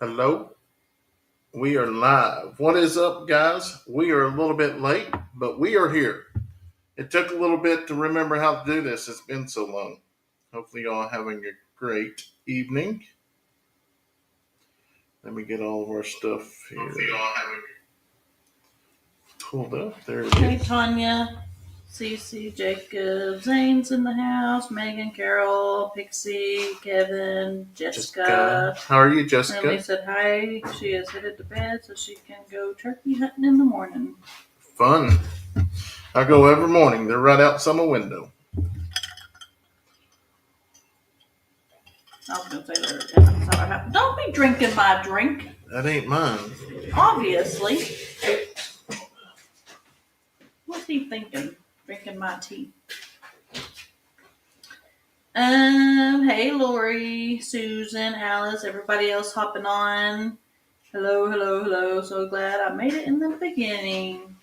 Hello, we are live. What is up, guys? We are a little bit late, but we are here. It took a little bit to remember how to do this. It's been so long. Hopefully, y'all having a great evening. Let me get all of our stuff here pulled up. There it Hey, is. Tanya, Cece, Jacob, Zane's in the house, Megan, Carol, Pixie, Kevin, Jessica. How are you, Jessica? Emily said hi. She is headed to bed so she can go turkey hunting in the morning. Fun. I go every morning. They're right outside my window. I was going to say they're inside our house. Don't be drinking my drink. That ain't mine. Obviously. What's he thinking? Drinking my tea. Hey, Lori, Susan, Alice, everybody else hopping on. Hello. So glad I made it in the beginning.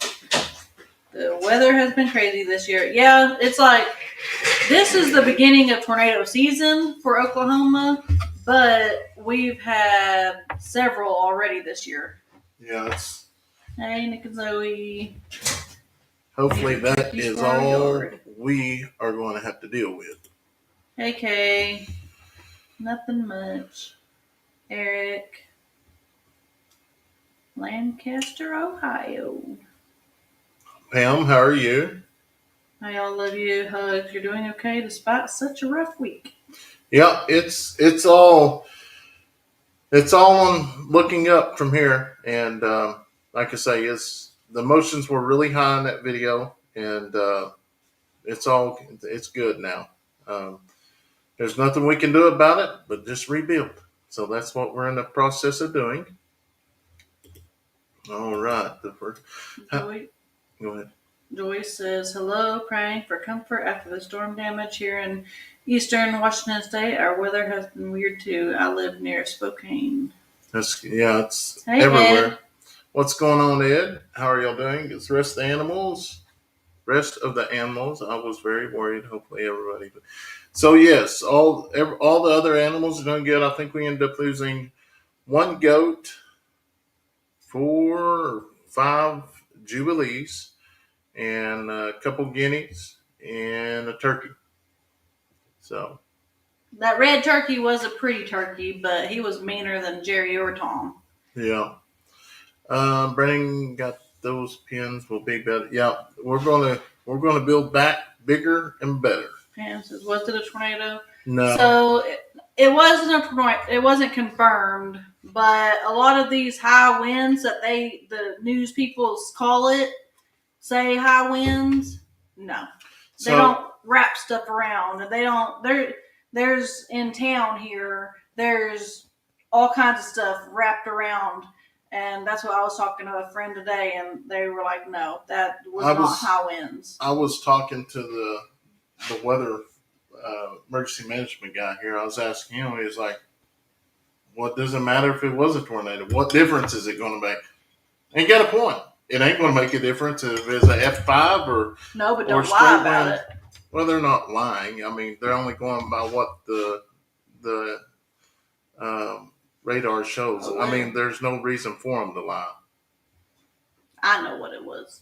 The weather has been crazy this year. Yeah, it's like this is the beginning of tornado season for Oklahoma, but we've had several already this year. Yeah, Hey, Nick and Zoe. hopefully that is all we are going to have to deal with. Hey, Kay. Nothing much. Eric. Lancaster, Ohio. Pam, how are you? I all love you. Hugs. You're doing okay despite such a rough week. Yeah, it's all on looking up from here, and like I say, the emotions were really high in that video, and it's good now. There's nothing we can do about it, but just rebuild. So that's what we're in the process of doing. All right, Joy, go ahead. Joyce says, hello, praying for comfort after the storm damage here in eastern Washington State. Our weather has been weird too. I live near Spokane. It's Hey, everywhere. Ed. What's going on, Ed? How are y'all doing? It's the rest of the animals. I was very worried. Hopefully, everybody. So yes, all the other animals are doing good. I think we ended up losing one goat, 4 or 5 jubilees, and a couple guineas and a turkey. So that red turkey was a pretty turkey, but he was meaner than Jerry or Tom. yeah, Brennan got those pins. Will be better. Yeah, we're gonna build back bigger and better. Pam says, was it a tornado? No. So it wasn't a tornado. It wasn't confirmed, but a lot of these high winds that the news people call it, say high winds. No, they don't wrap stuff around. They don't. There's in town here. There's all kinds of stuff wrapped around. And that's what I was talking to a friend today, and they were like, no, that was not high winds. I was talking to the weather emergency management guy here. I was asking him, he was like, what does it matter if it was a tornado? What difference is it going to make? And he got a point. It ain't going to make a difference if it's an F5 or no, but don't lie about it. Well, they're not lying. I mean, they're only going by what the radar shows. Oh, I mean, there's no reason for them to lie. I know what it was.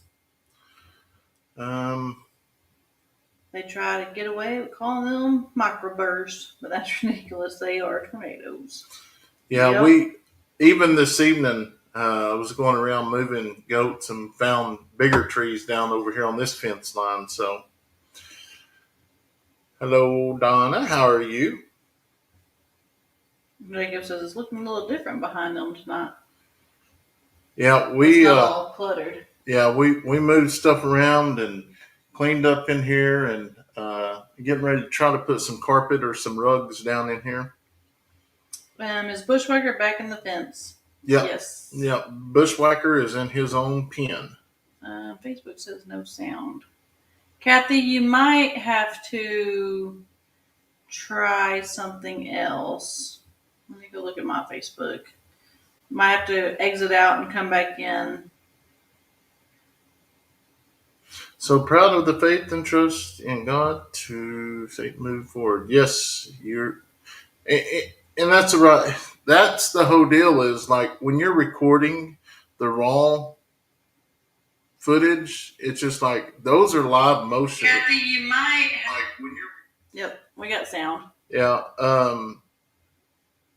They try to get away with calling them microbursts, but that's ridiculous. They are tornadoes. Yeah, yep. Even this evening, I was going around moving goats and found bigger trees down over here on this fence line. So, hello, Donna. How are you? Jacob says it's looking a little different behind them tonight. Yeah, it's not all cluttered. Yeah, we moved stuff around and cleaned up in here, and getting ready to try to put some carpet or some rugs down in here. Is Bushwhacker back in the fence? Yeah. Yes. Yeah, Bushwhacker is in his own pen. Facebook says no sound. Kathy, you might have to try something else. Let me go look at my Facebook. Might have to exit out and come back in. So proud of the faith and trust in God to say move forward. Yes, and that's that's the whole deal. Is like when you're recording the raw footage, it's just like those are live motion. Kathy, you might like when you're. Yep, we got sound. Yeah.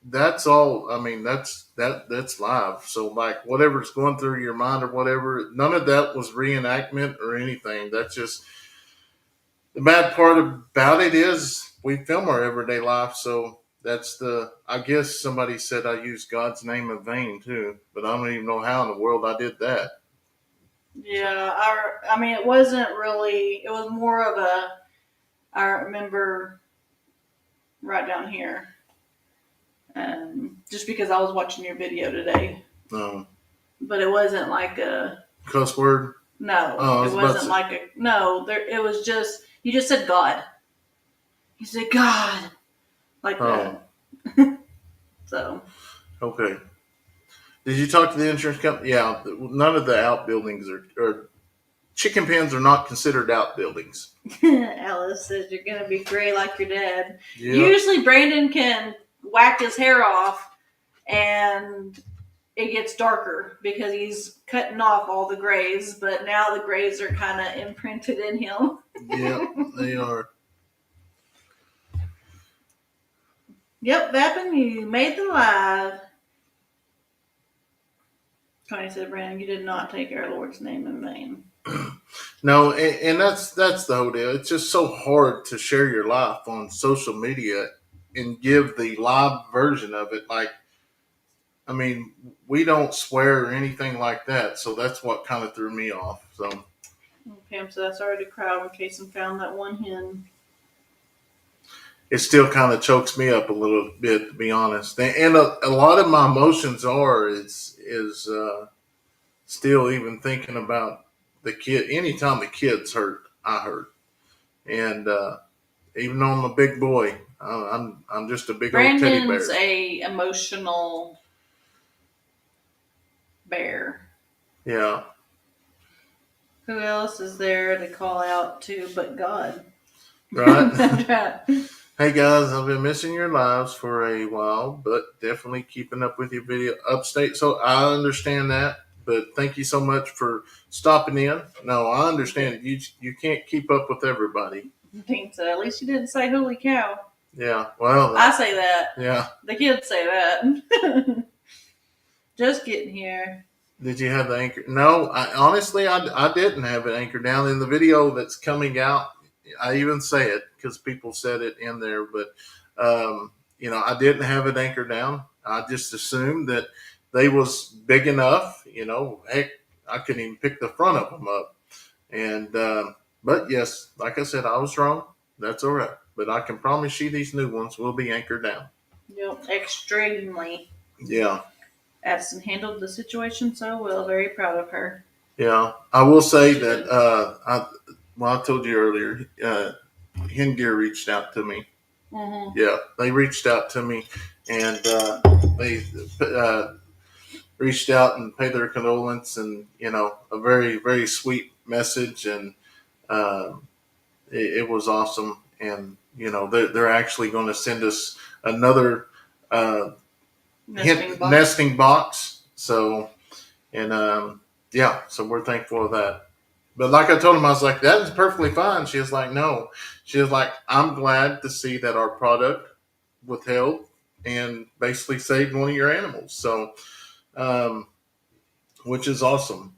That's all. I mean, that's live. So like whatever's going through your mind or whatever, none of that was reenactment or anything. That's just the bad part about it is we film our everyday life. So that's the. I guess somebody said I used God's name in vain too, but I don't even know how in the world I did that. Yeah, I mean, it wasn't really. It was more of a. I remember right down here. Just because I was watching your video today. No. But it wasn't like a cuss word. No, it wasn't like a no. It was just you just said God. You said God, like that. So. Okay. Did you talk to the insurance company? Yeah, none of the outbuildings are chicken pens are not considered outbuildings. Alice says you're gonna be gray like your dad. Yep. Usually Brandon can whack his hair off and it gets darker because he's cutting off all the grays, but now the grays are kind of imprinted in him. Yeah, they are. Yep, Vapin, you made the live. Tony said, Brandon, you did not take our Lord's name in vain. No, and that's the whole deal. It's just so hard to share your life on social media and give the live version of it. Like, I mean, we don't swear or anything like that, so that's what kind of threw me off. So, Pam said, I started to cry when Kayson found that one hen. It still kind of chokes me up a little bit, to be honest. And a lot of my emotions is still even thinking about the kid. Anytime the kid's hurt, I hurt. And even though I'm a big boy, I'm just a big old teddy bear. Brandon's a emotional bear. Yeah. Who else is there to call out to but God? Right. That's right. Hey guys, I've been missing your lives for a while, but definitely keeping up with your video upstate. So I understand that, but thank you so much for stopping in. No, I understand you can't keep up with everybody. I think so. At least you didn't say holy cow. Yeah, well. I say that. Yeah. The kids say that. Just getting here. Did you have the anchor? No, I didn't have an anchor down in the video that's coming out. I even say it because people said it in there, but I didn't have it anchored down. I just assumed that they was big enough. Heck, I couldn't even pick the front of them up. And but yes, like I said, I was wrong. That's all right. But I can promise you, these new ones will be anchored down. Yep, extremely. Yeah. Addison handled the situation so well. Very proud of her. Yeah, I will say that I told you earlier, Hen Gear reached out to me. Mm-hmm. Yeah, they reached out to me, and they reached out and paid their condolence, and a very, very sweet message, and it was awesome. And they're actually going to send us another nesting box. So, and so we're thankful for that. But like I told him, I was like, that is perfectly fine. She was like, no. She was like, I'm glad to see that our product withheld and basically saved one of your animals. So, which is awesome.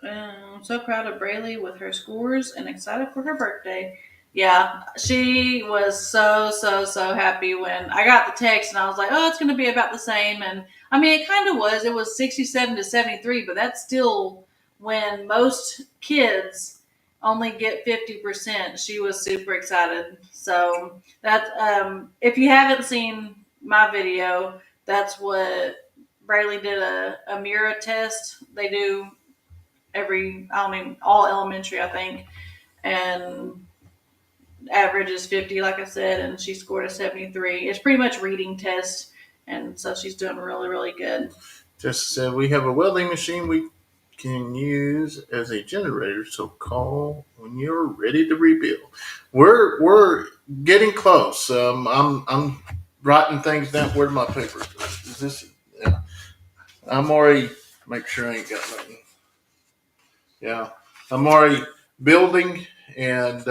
I'm so proud of Braylee with her scores and excited for her birthday. Yeah, she was so happy when I got the text and I was like, oh, it's going to be about the same. And I mean, it kind of was. It was 67 to 73, but that's still when most kids only get 50%. She was super excited. So that's, if you haven't seen my video, that's what Braylee did a mirror test. They do all elementary, I think. And average is 50, like I said, and she scored a 73. It's pretty much reading test, and so she's doing really, really good. Just said we have a welding machine we can use as a generator, so call when you're ready to rebuild. We're getting close. I'm writing things down. Where's my paper? Is this? Yeah. I'm already make sure I ain't got nothing. Yeah, I'm already building and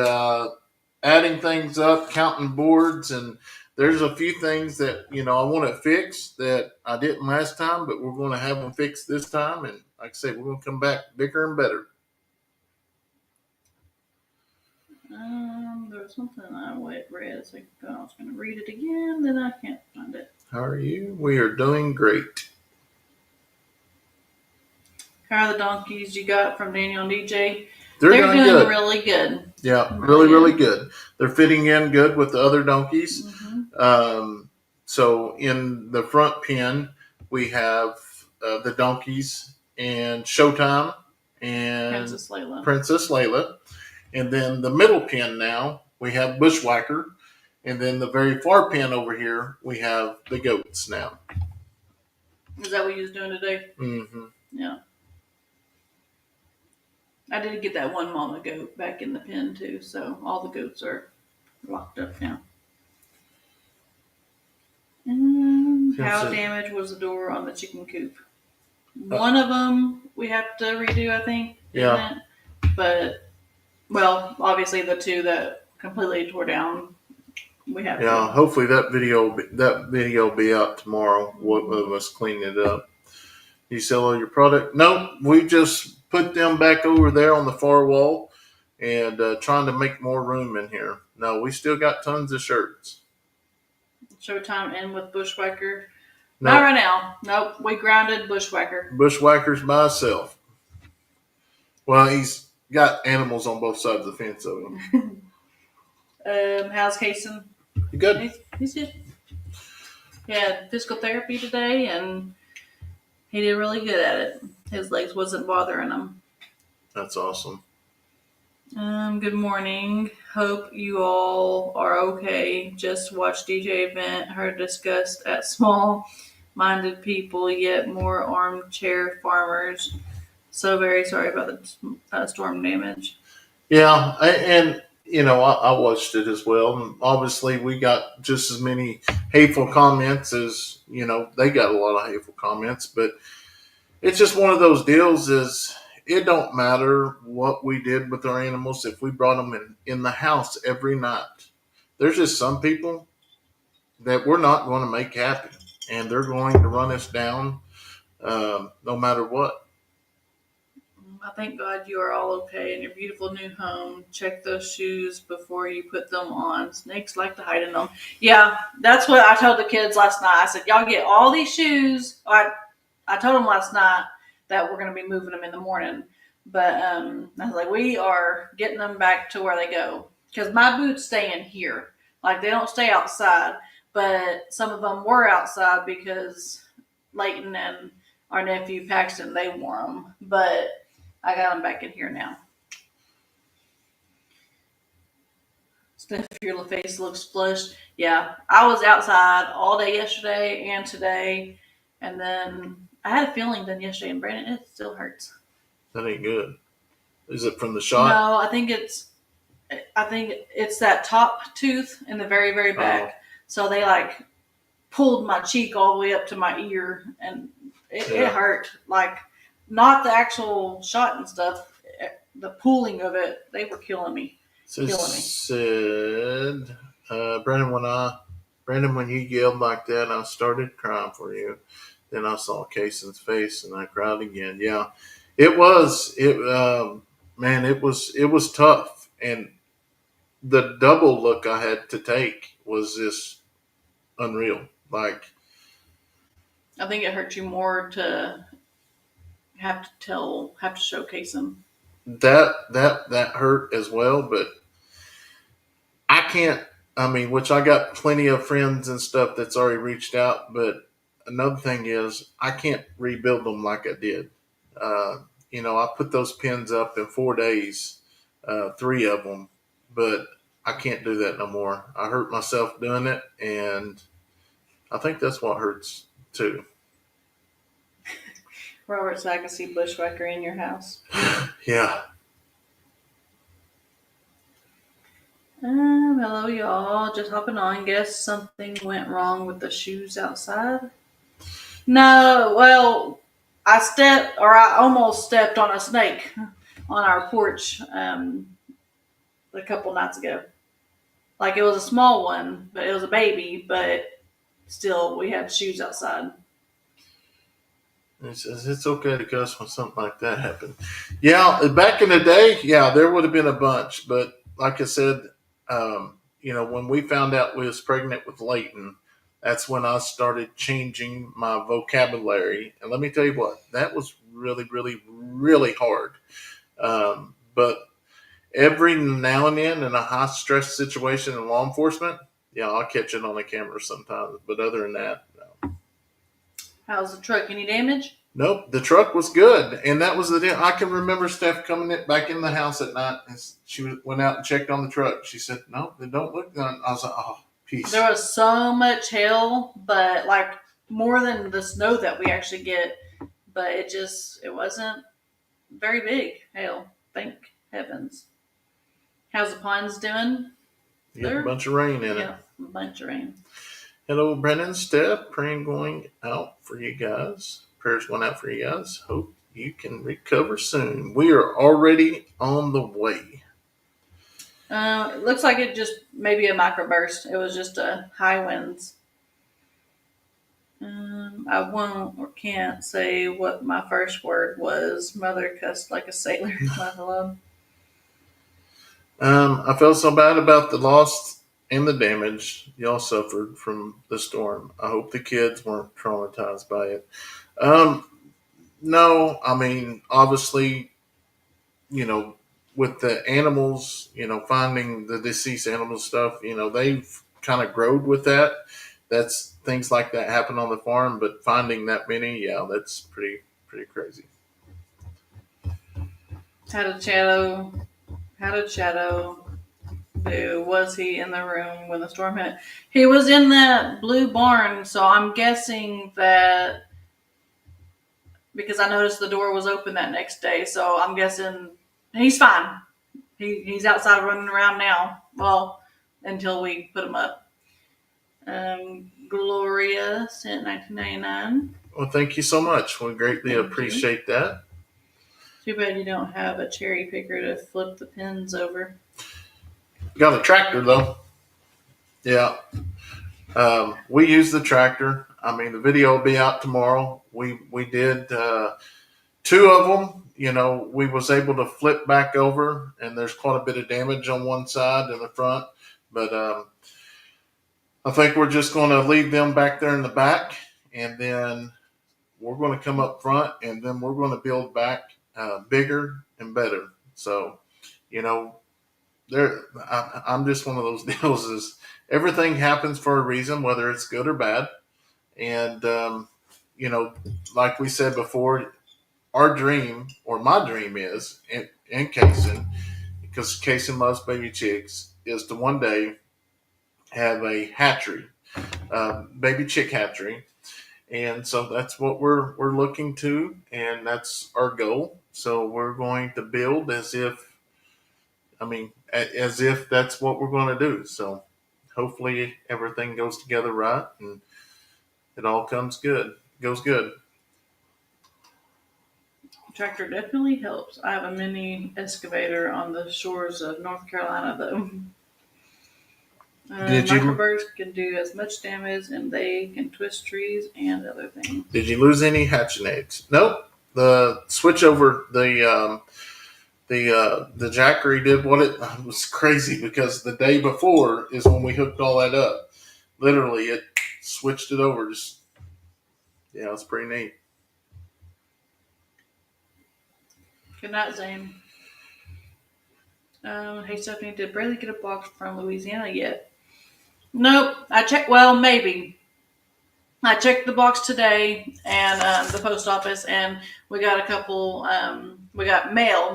adding things up, counting boards, and there's a few things that I want to fix that I didn't last time, but we're going to have them fixed this time. And like I say, we're going to come back bigger and better. There was something I read a second ago. I was going to read it again, then I can't find it. How are you? We are doing great. How are the donkeys you got from Daniel and DJ? They're doing good. Really good. Yeah, really good. They're fitting in good with the other donkeys. Mm-hmm. So in the front pen, we have the donkeys and Showtime and Princess Layla. And then the middle pen now, we have Bushwhacker. And then the very far pen over here, we have the goats now. Is that what you was doing today? Mm-hmm. Yeah. I did get that one mama goat back in the pen too, so all the goats are locked up now. How damaged was the door on the chicken coop? One of them we have to redo, I think. Yeah. But, well, obviously the two that completely tore down, we have to. Yeah, hopefully that video will be out tomorrow. What of us cleaning it up? You sell all your product? No, we just put them back over there on the far wall and trying to make more room in here. No, we still got tons of shirts. Showtime and with Bushwhacker? Nope. Not right now. Nope, we grounded Bushwhacker. Bushwhacker's by himself. Well, he's got animals on both sides of the fence of him. How's Kayson? Good. He's good. He had physical therapy today, and he did really good at it. His legs wasn't bothering him. That's awesome. Good morning. Hope you all are okay. Just watched DJ event. Heard discussed at small-minded people, yet more armchair farmers. So very sorry about the storm damage. Yeah, and I watched it as well. And obviously, we got just as many hateful comments as they got a lot of hateful comments. But it's just one of those deals. It don't matter what we did with our animals if we brought them in the house every night. There's just some people that we're not going to make happy, and they're going to run us down no matter what. I thank God you are all okay in your beautiful new home. Check those shoes before you put them on. Snakes like to hide in them. Yeah, that's what I told the kids last night. I said, y'all get all these shoes. I told them last night that we're going to be moving them in the morning. But I was like, we are getting them back to where they go. Because my boots stay in here. Like, they don't stay outside. But some of them were outside because Leighton and our nephew Paxton, they wore them. But I got them back in here now. Sniff, your face looks flushed. Yeah, I was outside all day yesterday and today. And then I had a feeling then yesterday, and Brandon, it still hurts. That ain't good. Is it from the shot? No, I think it's that top tooth in the very, very back. Oh. So they pulled my cheek all the way up to my ear, and it hurt. Not the actual shot and stuff, the pulling of it, they were killing me. Said, Brandon, when you yelled like that, I started crying for you. Then I saw Kayson's face and I cried again. Yeah, it was tough. And the double look I had to take was just unreal. I think it hurt you more to have to show Kayson. That hurt as well, but I can't. Which I got plenty of friends and stuff that's already reached out, but another thing is I can't rebuild them like I did. I put those pins up in 4 days, 3 of them, but I can't do that no more. I hurt myself doing it, and I think that's what hurts too. Robert, so I can see Bushwhacker in your house. Yeah. Hello, y'all. Just hopping on. Guess something went wrong with the shoes outside. No, well, I almost stepped on a snake on our porch a couple nights ago. Like it was a small one, but it was a baby, but still we had shoes outside. He says it's okay to cuss when something like that happened. Yeah, back in the day, yeah, there would have been a bunch, but like I said, when we found out we was pregnant with Leighton, that's when I started changing my vocabulary. And let me tell you what, that was really, really, really hard. But every now and then in a high stress situation in law enforcement, yeah, I'll catch it on the camera sometimes. But other than that, no. How's the truck? Any damage? Nope, the truck was good, and that was the deal. I can remember Steph coming back in the house at night, and she went out and checked on the truck. She said, "No, they don't look good." I was like, "Oh, peace." There was so much hail, but like more than the snow that we actually get, but it wasn't very big hail. Thank heavens. How's the ponds doing? You get a bunch of rain in it. Yeah, a bunch of rain. Hello, Brennan, Steph. Praying going out for you guys. Prayers going out for you guys. Hope you can recover soon. We are already on the way. It looks like it just maybe a microburst. It was just a high winds. I won't or can't say what my first word was. Mother cussed like a sailor. Laugh aloud. I felt so bad about the loss and the damage y'all suffered from the storm. I hope the kids weren't traumatized by it. Um, no, I mean, obviously, you know, with the animals, finding the deceased animal stuff, they've kind of growed with that. That's things like that happen on the farm, but finding that many, yeah, that's pretty crazy. How did Shadow do? Was he in the room when the storm hit? He was in that blue barn, so I'm guessing that because I noticed the door was open that next day, so I'm guessing he's fine. He's outside running around now. Well, until we put him up. Gloria sent 1999. Well, thank you so much. We greatly appreciate that. Too bad you don't have a cherry picker to flip the pins over. Got a tractor though. Yeah. We use the tractor. I mean, the video will be out tomorrow. We did two of them. We was able to flip back over, and there's quite a bit of damage on one side in the front. But I think we're just going to leave them back there in the back, and then we're going to come up front, and then we're going to build back bigger and better. So, I'm just one of those deals. Is everything happens for a reason, whether it's good or bad, and like we said before, our dream or my dream is, in Kayson, because Kayson loves baby chicks, is to one day have a hatchery, baby chick hatchery, and so that's what we're looking to, and that's our goal. So we're going to build as if that's what we're going to do. So hopefully everything goes together right, and it all goes good. Tractor definitely helps. I have a mini excavator on the shores of North Carolina, though. Microbursts can do as much damage, and they can twist trees and other things. Did you lose any hatching eggs? Nope. The switch over the jackery did what it was crazy, because the day before is when we hooked all that up. Literally, it switched it over. Yeah, it's pretty neat. Good night, Zane. Hey, Stephanie, did Braylee get a box from Louisiana yet? Nope. I checked. Well, maybe. I checked the box today and the post office, and we got a couple. We got mail,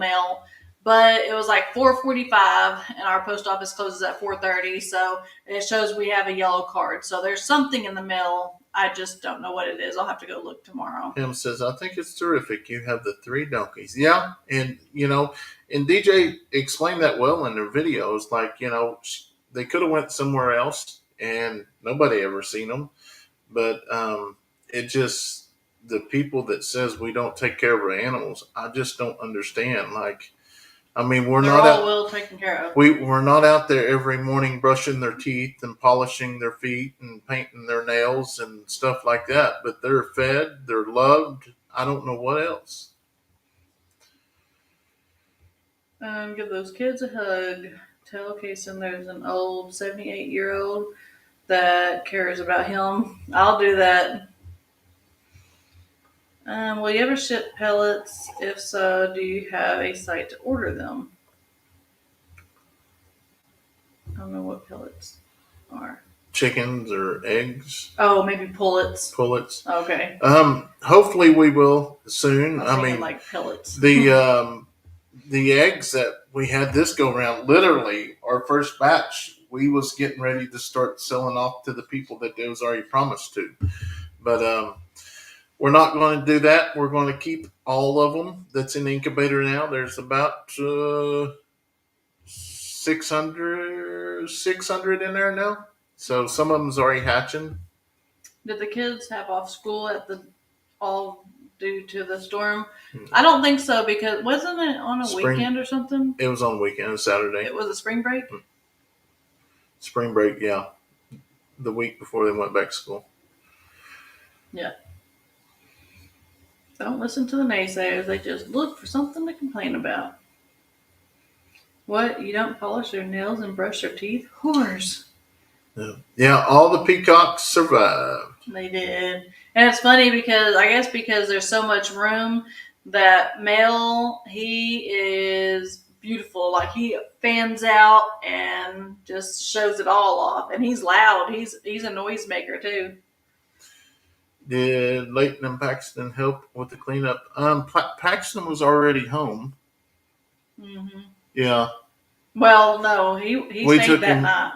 but it was like 4:45, and our post office closes at 4:30. So it shows we have a yellow card. So there's something in the mail. I just don't know what it is. I'll have to go look tomorrow. Tim says, I think it's terrific. You have the 3 donkeys. Yeah. And, and DJ explained that well in their videos. Like, they could have went somewhere else and nobody ever seen them. But, it just, the people that says we don't take care of our animals, I just don't understand. Like, I mean, They're all well taken care of. we're not out there every morning brushing their teeth and polishing their feet and painting their nails and stuff like that. But they're fed, they're loved. I don't know what else. Give those kids a hug. Tell Kayson there's an old 78-year-old that cares about him. I'll do that. Will you ever ship pellets? If so, do you have a site to order them? I don't know what pellets are. Chickens or eggs, Oh, maybe pullets. pullets. Okay. Hopefully we will soon. I I mean, like pellets. the eggs that we had this go around, literally our first batch, we was getting ready to start selling off to the people that it was already promised to. But we're not going to do that. We're going to keep all of them that's in the incubator now. There's about 600 in there now. So some of them's already hatching. Did the kids have off school at the all due to the storm? I don't think so, because wasn't it on a weekend or something? It was on a weekend, Saturday. It was a spring break? Spring break, yeah. The week before they went back to school. Yeah. Don't listen to the naysayers. They just look for something to complain about. What? You don't polish their nails and brush their teeth? Whores. Yeah, all the peacocks survived. They did. And it's funny because there's so much room, that male, he is beautiful. Like, he fans out and just shows it all off. And he's loud. He's a noisemaker too. Did Leighton and Paxton help with the cleanup? Paxton was already home. Mm-hmm. Yeah. Well, no, he stayed that night.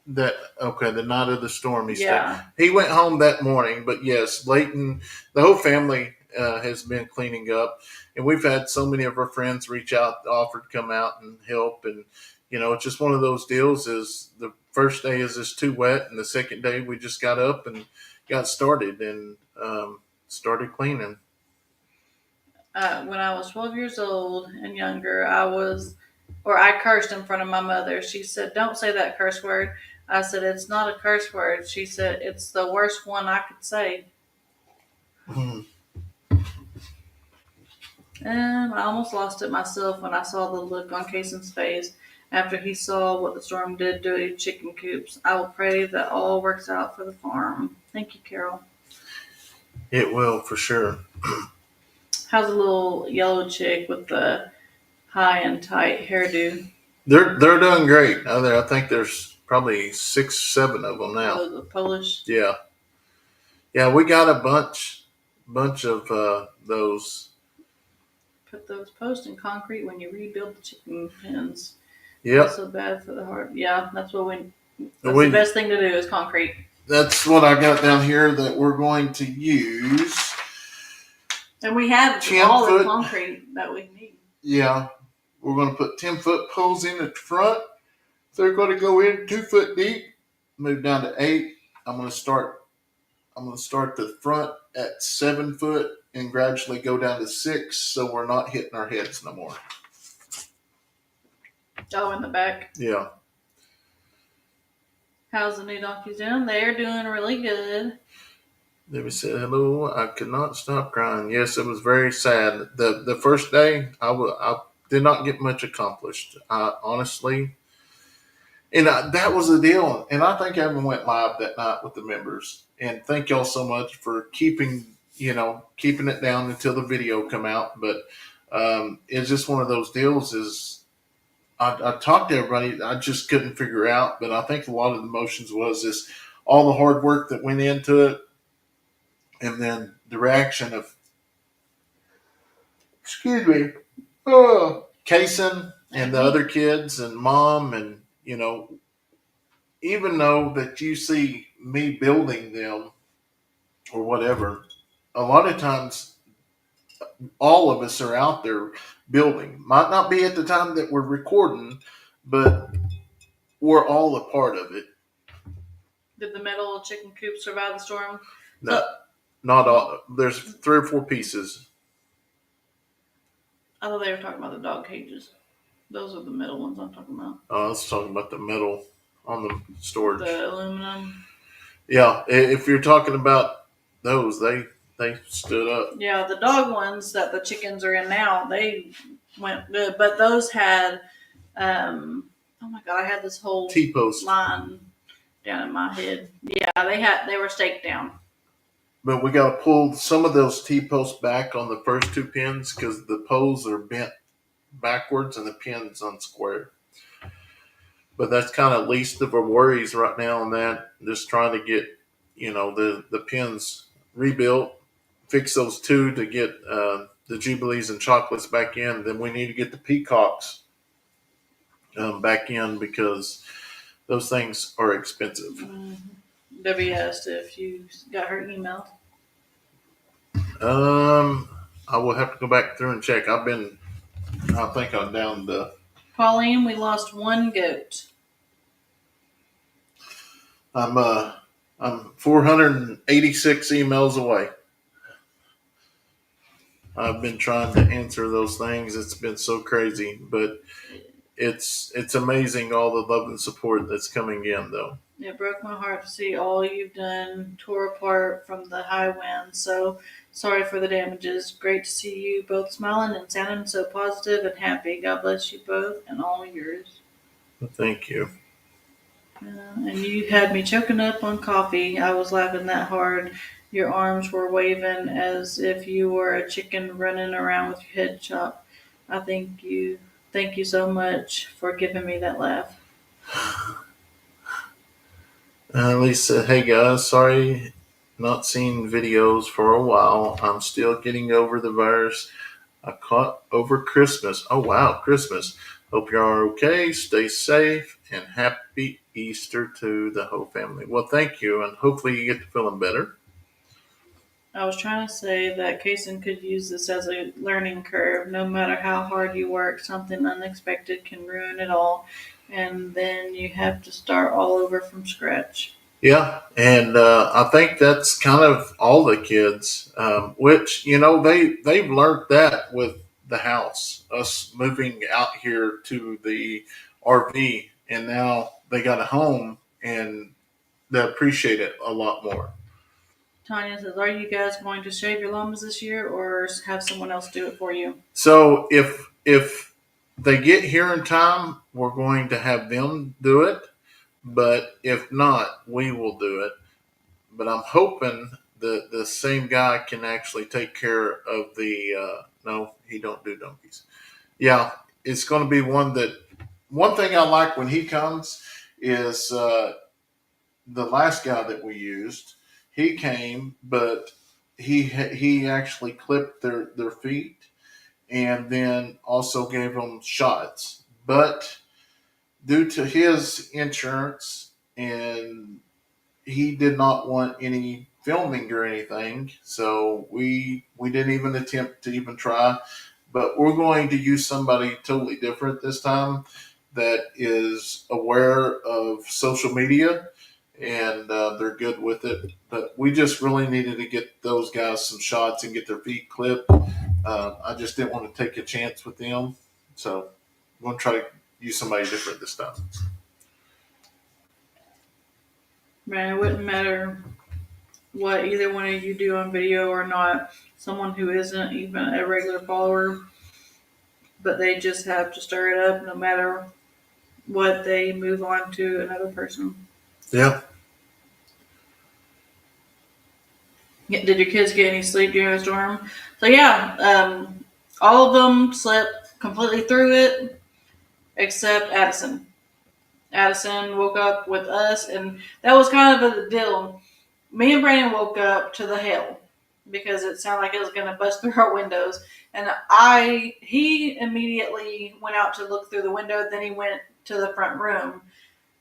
The night of the storm he Yeah. stayed. He went home that morning, but yes, Leighton, the whole family has been cleaning up, and we've had so many of our friends reach out, offered to come out and help, and it's just one of those deals. Is the first day is just too wet, and the second day we just got up and got started and started cleaning. When I was 12 years old and younger, I cursed in front of my mother. She said, "Don't say that curse word." I said, "It's not a curse word." She said, "It's the worst one I could say." Mm-hmm. And I almost lost it myself when I saw the look on Kayson's face after he saw what the storm did to chicken coops. I will pray that all works out for the farm. Thank you, Carol. It will, for sure. How's the little yellow chick with the high and tight hairdo? They're doing great. I think there's probably 6, 7 of them now. The Polish. Yeah. We got a bunch of those. Put those posts in concrete when you rebuild the chicken pens. Yeah. So bad for the heart. Yeah, that's the best thing to do is concrete. That's what I got down here that we're going to use. And we have all the concrete that we need. Yeah. We're going to put 10-foot poles in at the front. They're going to go in 2 foot deep, move down to 8. I'm going to start the front at 7 foot and gradually go down to 6, so we're not hitting our heads no more. Oh, in the back. Yeah. How's the new donkeys doing? They're doing really good. Debbie said, "Hello, I could not stop crying." Yes, it was very sad. The first day, I did not get much accomplished. Honestly. And that was the deal. And I think I even went live that night with the members. And thank y'all so much for keeping it down until the video come out. But it's just one of those deals is I talked to everybody. I just couldn't figure out. But I think a lot of the emotions was this, all the hard work that went into it. And then the reaction of, Kayson and the other kids and mom and, even though that you see me building them or whatever, a lot of times all of us are out there building. Might not be at the time that we're recording, but we're all a part of it. Did the metal chicken coop survive the storm? No. Not all. There's 3 or 4 pieces. I thought they were talking about the dog cages. Those are the middle ones I'm talking about. I was talking about the metal on the storage. The aluminum. Yeah, if you're talking about those, they stood up. Yeah, the dog ones that the chickens are in now, they went good. But those had, oh my god, I had this whole T-post. line down in my head. Yeah, they were staked down. But we got to pull some of those T-posts back on the first 2 pins because the poles are bent backwards and the pins unsquared. But that's kind of least of our worries right now on that. Just trying to get, the pins rebuilt, fix those 2 to get the Jubilees and Chocolates back in. Then we need to get the Peacocks back in because those things are expensive. Mm-hmm. Debbie asked if you got her email. I will have to go back through and check. I think I'm down to. Pauline, we lost 1 goat. I'm 486 emails away. I've been trying to answer those things. It's been so crazy, but it's amazing all the love and support that's coming in, though. It broke my heart to see all you've done tore apart from the high wind. So sorry for the damages. Great to see you both smiling and sounding so positive and happy. God bless you both and all yours. Thank you. And you had me choking up on coffee. I was laughing that hard. Your arms were waving as if you were a chicken running around with your head chopped. I thank you. Thank you so much for giving me that laugh. Lisa, hey guys, sorry not seeing videos for a while. I'm still getting over the virus I caught over Christmas. Oh wow, Christmas. Hope you are okay. Stay safe and happy Easter to the whole family. Well, thank you, and hopefully you get to feeling better. I was trying to say that Kayson could use this as a learning curve. No matter how hard you work, something unexpected can ruin it all, and then you have to start all over from scratch. Yeah, and I think that's kind of all the kids, which they've learned that with the house, us moving out here to the RV, and now they got a home, and they appreciate it a lot more. Tanya says, "Are you guys going to shave your llamas this year, or have someone else do it for you?" So if they get here in time, we're going to have them do it. But if not, we will do it. But I'm hoping that the same guy can actually take care of the. No, he don't do donkeys. Yeah, it's going to be one that. One thing I like when he comes is the last guy that we used. He came, but he actually clipped their feet and then also gave them shots. But due to his insurance, and he did not want any filming or anything, so we didn't even attempt to even try. But we're going to use somebody totally different this time that is aware of social media, and they're good with it. But we just really needed to get those guys some shots and get their feet clipped. I just didn't want to take a chance with them, so I'm going to try to use somebody different this time. Man, it wouldn't matter what either one of you do on video or not. Someone who isn't even a regular follower, but they just have to stir it up no matter what, they move on to another person. Yeah. Did your kids get any sleep during the storm? So yeah, all of them slept completely through it except Addison. Addison woke up with us, and that was kind of a deal. Me and Brandon woke up to the hail because it sounded like it was going to bust through our windows. And he immediately went out to look through the window. Then he went to the front room.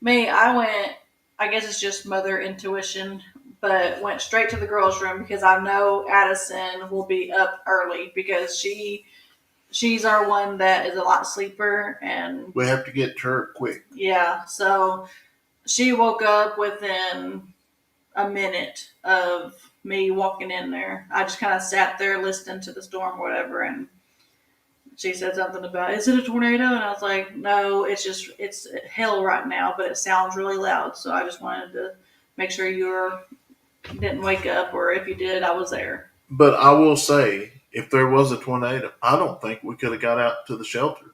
I went, I guess it's just mother intuition, but went straight to the girls' room because I know Addison will be up early because she's our one that is a lot sleeper, and we have to get to her quick. Yeah, so she woke up within a minute of me walking in there. I just kind of sat there listening to the storm or whatever, and she said something about, is it a tornado? And I was like, no, it's hell right now, but it sounds really loud. So I just wanted to make sure didn't wake up, or if you did, I was there. But I will say, if there was a tornado, I don't think we could have got out to the shelter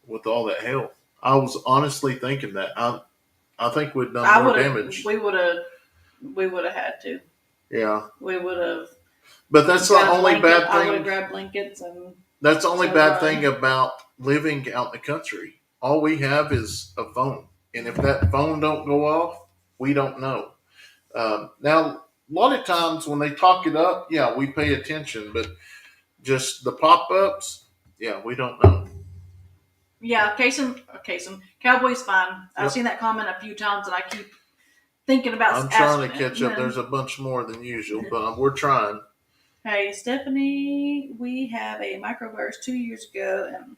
with all that hail. I was honestly thinking that. I think we'd done I more would have, damage. we would have had to. Yeah. We would have But that's the got a only blanket. bad I would have thing. grabbed blankets and That's the only so bad run. thing about living out in the country. All we have is a phone, and if that phone don't go off, we don't know. Now, a lot of times when they talk it up, yeah, we pay attention, but just the pop ups, yeah, we don't know. Yeah, Kayson, Cowboys fine. I've Yep. seen that comment a few times, and I keep thinking about I'm trying asking to it. catch up. There's a bunch more than usual, but we're trying. Hey, Stephanie, we have a microburst 2 years ago, and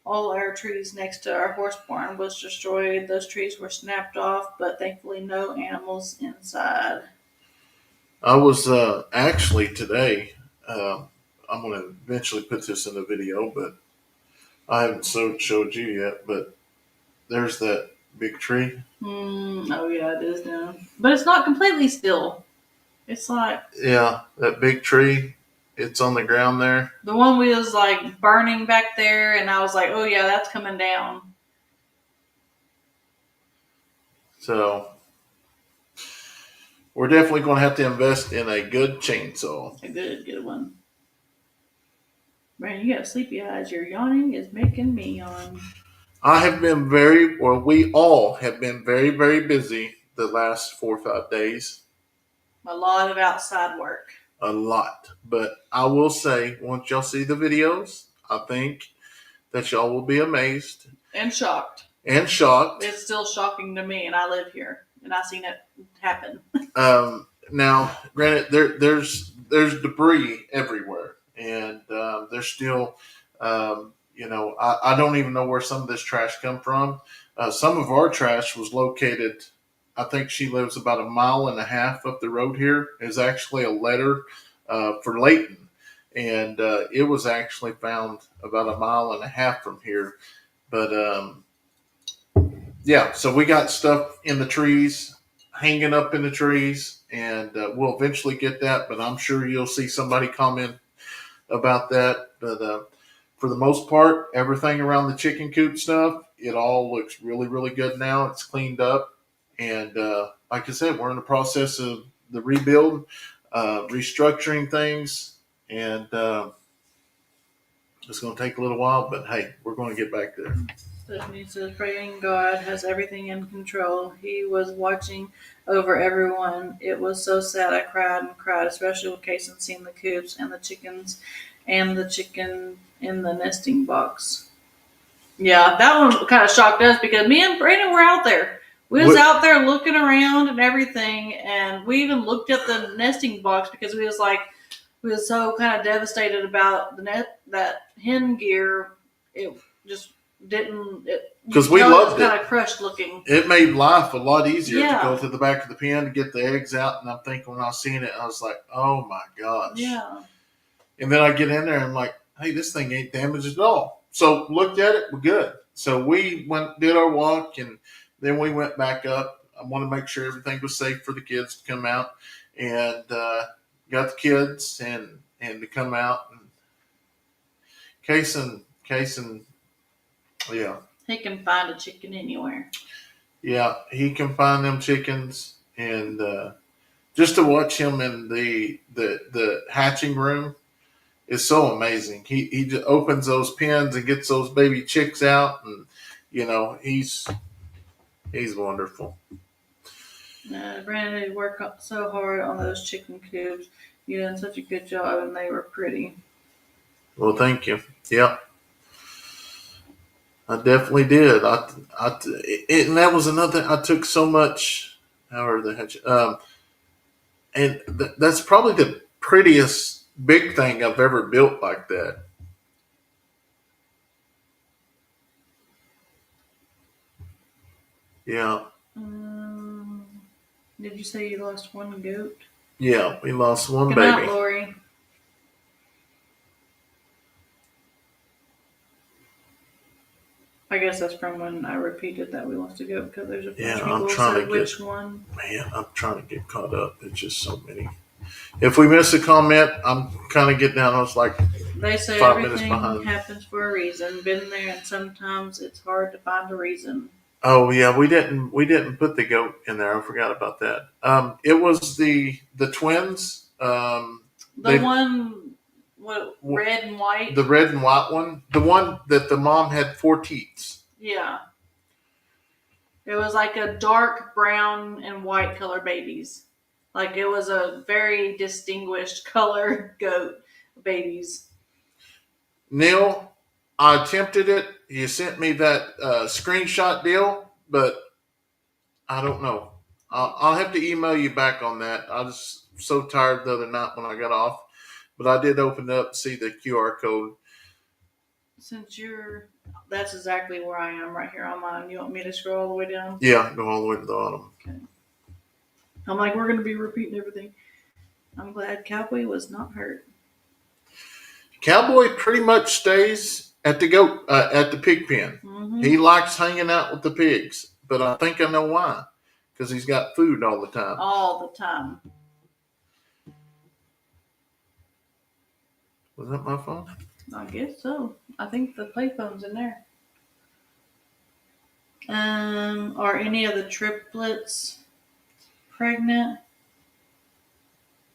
all our trees next to our horse barn was destroyed. Those trees were snapped off, but thankfully no animals inside. I was actually today. Uh, I'm going to eventually put this in the video, but I haven't showed you yet. But there's that big tree. Oh yeah, it is now, but it's not completely still. It's like Yeah, that big tree. It's on the ground there. the one we was like burning back there, and I was like, oh yeah, that's coming down. So we're definitely going to have to invest in a good chainsaw. A good one. Man, you got sleepy eyes. Your yawning is making me yawn. I have been we all have been very, very busy the last 4 or 5 days. A lot of outside work. A lot. But I will say, once y'all see the videos, I think that y'all will be amazed And shocked. and shocked. It's still shocking to me, and I live here, and I've seen it happen. Now, granted, there's debris everywhere, and there's still, I don't even know where some of this trash come from. Some of our trash was located. I think she lives about a mile and a half up the road here. Is actually a letter for Leighton, and it was actually found about a mile and a half from here. But yeah, so we got stuff in the trees, hanging up in the trees, and we'll eventually get that. But I'm sure you'll see somebody comment about that. But for the most part, everything around the chicken coop stuff, it all looks really, really good now. It's cleaned up, and like I said, we're in the process of the rebuild, restructuring things, and it's going to take a little while. But hey, we're going to get back there. Stephanie says, praying God has everything in control. He was watching over everyone. It was so sad. I cried and cried, especially with Kayson seeing the coops and the chickens and the chicken in the nesting box. Yeah, that one kind of shocked us because me and Brandon were out there. We was out there looking around and everything, and we even looked at the nesting box because we was so kind of devastated about that hen gear. It just didn't, because we loved it. Kind of crushed looking. It made life a lot easier Yeah. to go to the back of the pen to get the eggs out. And I'm thinking when I was seeing it, I was like, oh my gosh. Yeah. And then I get in there and I'm like, hey, this thing ain't damaged at all. So looked at it, we're good. So we did our walk, and then we went back up. I want to make sure everything was safe for the kids to come out, and got the kids and to come out. And Kayson, yeah. He can find a chicken anywhere. Yeah, he can find them chickens, and just to watch him in the hatching room is so amazing. He just opens those pens and gets those baby chicks out, and he's wonderful. Brandon worked so hard on those chicken coops. You done such a good job, and they were pretty. Well, thank you. Yeah. I definitely did. And that was another. I took so much. However, the hedge. And that's probably the prettiest big thing I've ever built like that. Yeah. Did you say you lost one goat? Yeah, we lost one Good baby. night, Lori. I guess that's from when I repeated that we lost a goat because there's a bunch of people who said which one. Man, I'm trying to get caught up. There's just so many. If we miss a comment, I'm kind of getting down. I was like, they say 5 minutes everything behind. happens for a reason. Been there, and sometimes it's hard to find a reason. Oh yeah, we didn't put the goat in there. I forgot about that. It was the twins. The one, what, red and white? The red and white one. The one that the mom had 4 teats. Yeah. It was like a dark brown and white color babies. Like it was a very distinguished color goat babies. Neil, I attempted it. You sent me that screenshot deal, but I don't know. I'll have to email you back on that. I was so tired the other night when I got off, but I did open it up and see the QR code. Since that's exactly where I am right here on mine. You want me to scroll all the way down? Yeah, go all the way to the bottom. Okay. I'm like, we're going to be repeating everything. I'm glad Cowboy was not hurt. Cowboy pretty much stays at the pig pen. Mm-hmm. He likes hanging out with the pigs, but I think I know why. Because he's got food all the time. All the time. Was that my phone? I guess so. I think the playphone's in there. Are any of the triplets pregnant?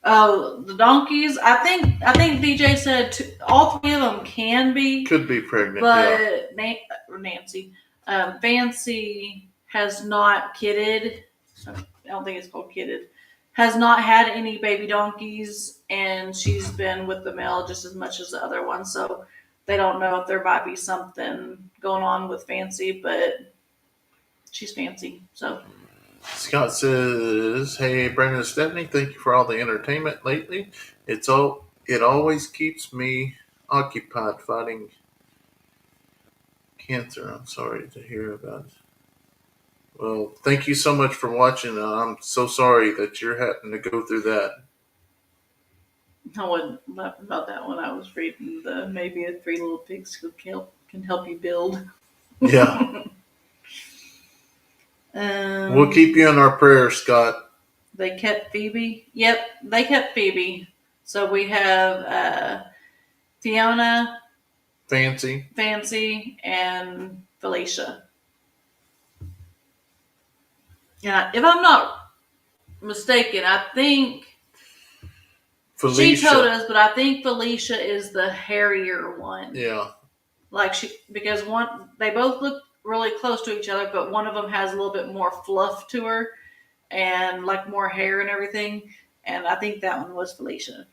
Oh, the donkeys. I think DJ said all 3 of them can be. Could be pregnant, but yeah. Nancy, Fancy has not kidded. I don't think it's called kidded. Has not had any baby donkeys, and she's been with the male just as much as the other one. So they don't know if there might be something going on with Fancy, but she's Fancy. So Scott says, "Hey, Brandon and Stephanie, thank you for all the entertainment lately. It always keeps me occupied fighting cancer. I'm sorry to hear about it. Well, thank you so much for watching. I'm so sorry that you're having to go through that." I wasn't laughing about that when I was reading the maybe a 3 little pigs can help you build. Yeah. We'll keep you in our prayers, Scott. They kept Phoebe. Yep, they kept Phoebe. So we have Fiona, Fancy, and Felicia. Yeah, if I'm not mistaken, I think Felicia. She told us, but I think Felicia is the hairier one. Yeah. Because they both look really close to each other, but one of them has a little bit more fluff to her and like more hair and everything. And I think that one was Felicia.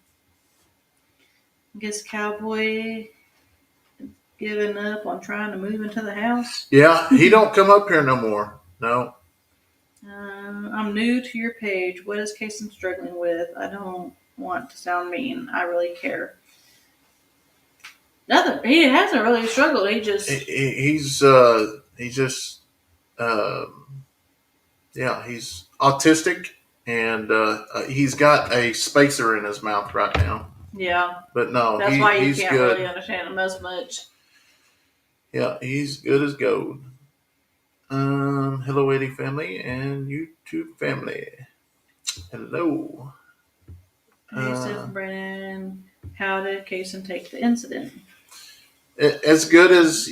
I guess Cowboy giving up on trying to move into the house. Yeah, he don't come up here no more. No. I'm new to your page. What is Kayson struggling with? I don't want to sound mean. I really care. Nothing. He hasn't really struggled. He's autistic, and he's got a spacer in his mouth right now. Yeah. But no, that's why you can't good. Really understand him as much. Yeah, he's good as gold. Hello, Eddy family and YouTube family. Hello. Hey, Steph, Brandon. How did Kayson take the incident? As good as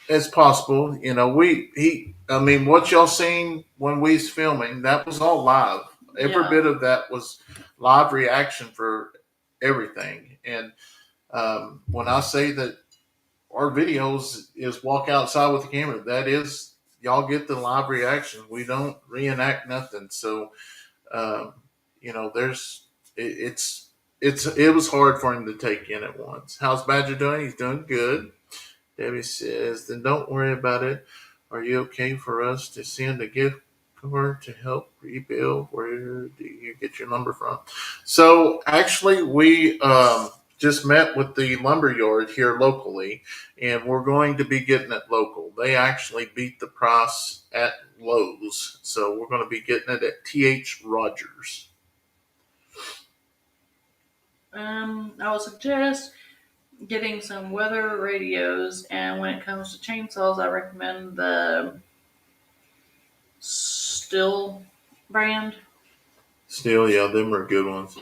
as possible. What y'all seen when we was filming, that was all live. Every bit of that was live reaction for everything. And when I say that our videos is walk outside with the camera, that is y'all get the live reaction. We don't reenact nothing. So it was hard for him to take in at once. How's Badger doing? He's doing good. Debbie says, then don't worry about it. Are you okay for us to send a gift card to help rebuild? Where do you get your lumber from? So actually, we just met with the lumber yard here locally, and we're going to be getting it local. They actually beat the price at Lowe's, so we're going to be getting it at T.H. Rogers. I would suggest getting some weather radios, and when it comes to chainsaws, I recommend the Still brand. Still, yeah, them are good ones.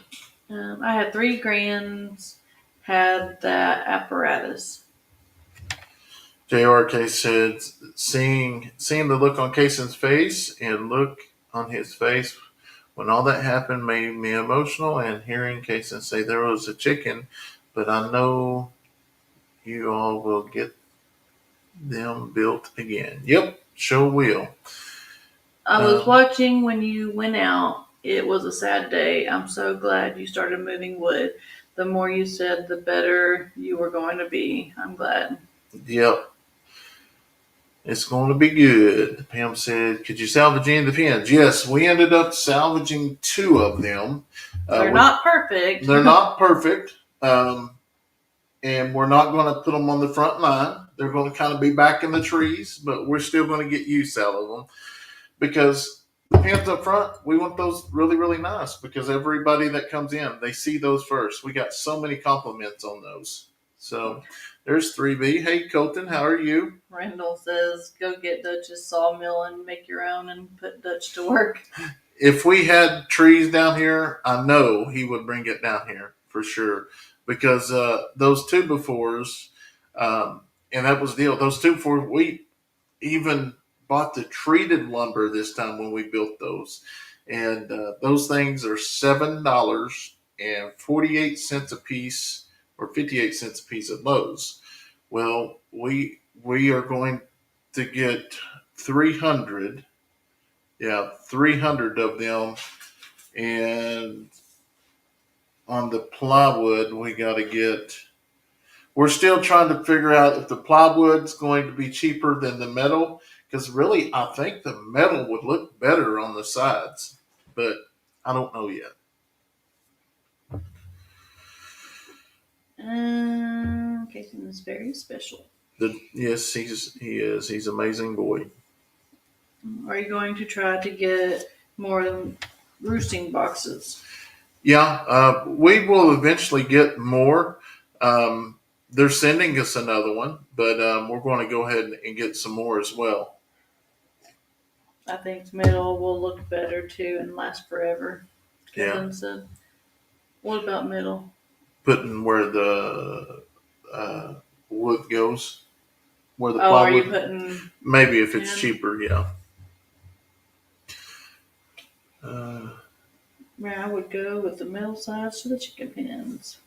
I had 3 grands had that apparatus. JRK said, seeing the look on Kayson's face and look on his face when all that happened made me emotional, and hearing Kayson say there was a chicken, but I know you all will get them built again. Yep, sure will. I was watching when you went out. It was a sad day. I'm so glad you started moving wood. The more you said, the better you were going to be. I'm glad. Yep, it's going to be good. Pam said, could you salvage any of the pins? Yes, we ended up salvaging 2 of them. They're not perfect. They're not perfect. And we're not going to put them on the front line. They're going to kind of be back in the trees, but we're still going to get use out of them because the pins up front, we want those really, really nice because everybody that comes in, they see those first. We got so many compliments on those. So there's 3B. Hey, Colton, how are you? Randall says, go get Dutch's sawmill and make your own and put Dutch to work. If we had trees down here, I know he would bring it down here for sure. Because those 2x4s, and that was the deal. Those 2x4s, we even bought the treated lumber this time when we built those. And those things are $7.48 a piece, or 58 cents a piece at Lowe's. Well, we are going to get 300. Yeah, 300 of them. And on the plywood, we got to get. We're still trying to figure out if the plywood's going to be cheaper than the metal, because really, I think the metal would look better on the sides, but I don't know yet. Kayson is very special. Yes, he is. He's an amazing boy. Are you going to try to get more roosting boxes? Yeah, we will eventually get more. They're sending us another one, but we're going to go ahead and get some more as well. I think metal will look better too and last forever. Kevin said. What about metal? Putting where the wood goes, where the plywood. Are you putting? Maybe if it's cheaper, yeah. I would go with the metal sides to the chicken pins.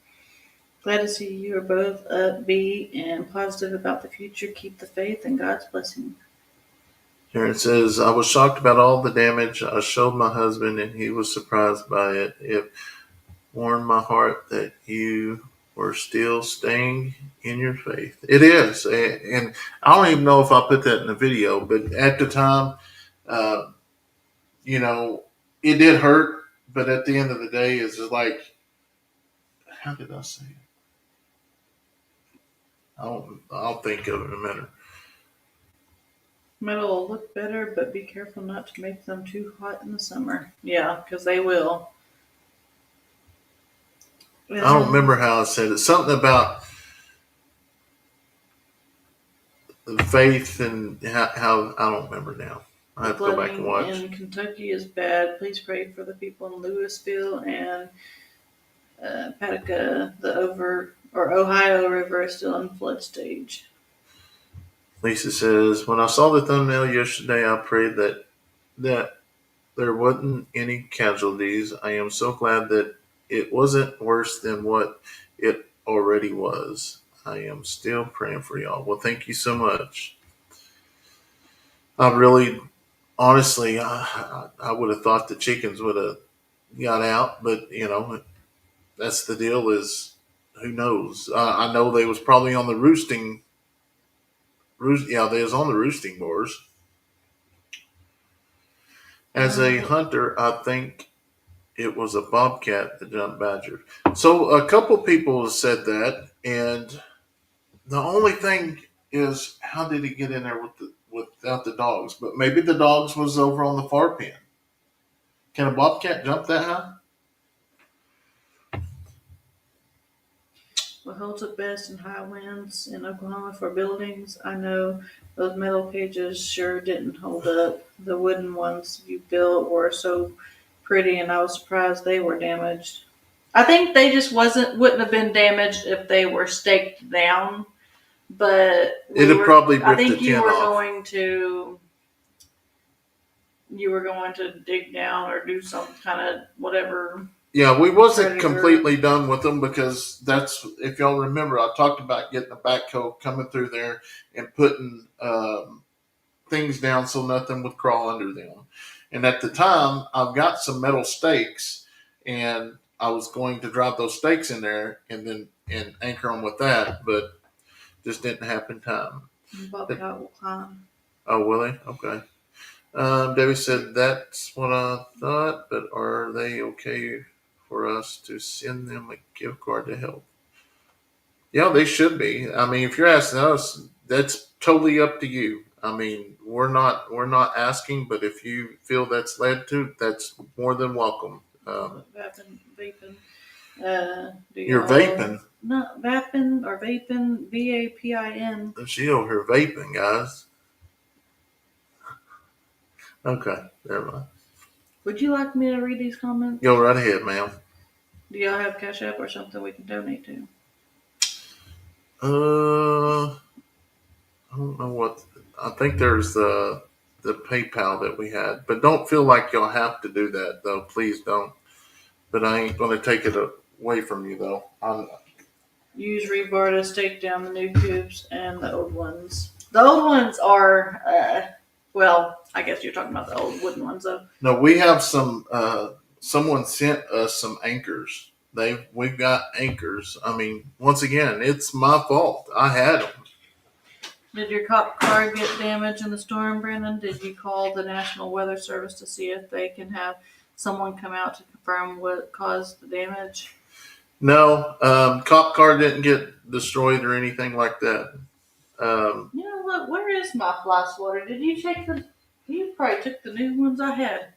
Glad to see you are both upbeat and positive about the future. Keep the faith and God's blessing. Karen says, I was shocked about all the damage. I showed my husband and he was surprised by it. It warmed my heart that you were still staying in your faith. It is. And I don't even know if I put that in the video, but at the time, it did hurt. But at the end of the day, it's just like, how did I say it? I'll think of it in a minute. Metal will look better, but be careful not to make them too hot in the summer. Yeah, because they will. I don't remember how I said it. Something about faith and how I don't remember now. I have to go back and watch. In Kentucky is bad. Please pray for the people in Louisville and Paducah. The Ohio River is still in flood stage. Lisa says, when I saw the thumbnail yesterday, I prayed that there wasn't any casualties. I am so glad that it wasn't worse than what it already was. I am still praying for y'all. Well, thank you so much. I really, honestly, I would have thought the chickens would have got out, but that's the deal. Is who knows? I know they was probably on the roosting. Yeah, they was on the roosting boars. As a hunter, I think it was a bobcat that jumped badger. So a couple people have said that, and the only thing is, how did he get in there without the dogs? But maybe the dogs was over on the far pen. Can a bobcat jump that high? What holds up best in high winds in Oklahoma for buildings? I know those metal cages sure didn't hold up. The wooden ones you built were so pretty, and I was surprised they were damaged. I think they just wouldn't have been damaged if they were staked down. But It'd have probably I ripped the think you tin were off. going to dig down or do some kind of whatever. Yeah, we wasn't Predator. completely done with them because that's, if y'all remember, I talked about getting a backhoe coming through there and putting things down so nothing would crawl under them. And at the time, I've got some metal stakes, and I was going to drive those stakes in there and anchor them with that, but just didn't happen time. Bobcat will climb. Oh, will they? Okay. Debbie said that's what I thought, but are they okay for us to send them a gift card to help? Yeah, they should be. I mean, if you're asking us, that's totally up to you. I mean, we're not asking, but if you feel that's led to, that's more than welcome. Vaping. You're vaping. Not vaping or vaping. VAPIN. She over here vaping, guys. Okay, never mind. Would you like me to read these comments? Go right ahead, ma'am. Do y'all have Cash App or something we can donate to? I don't know what. I think there's the PayPal that we had, but don't feel like you'll have to do that though. Please don't. But I ain't going to take it away from you though. Use rebar to stake down the new coops and the old ones. The old ones are, well, I guess you're talking about the old wooden ones though. No, we have some. Someone sent us some anchors. We've got anchors. I mean, once again, it's my fault. I had them. Did your cop car get damaged in the storm, Brandon? Did you call the National Weather Service to see if they can have someone come out to confirm what caused the damage? No, cop car didn't get destroyed or anything like that. You know what? Where is my fly swatter? Did you check the? You probably took the new ones I had.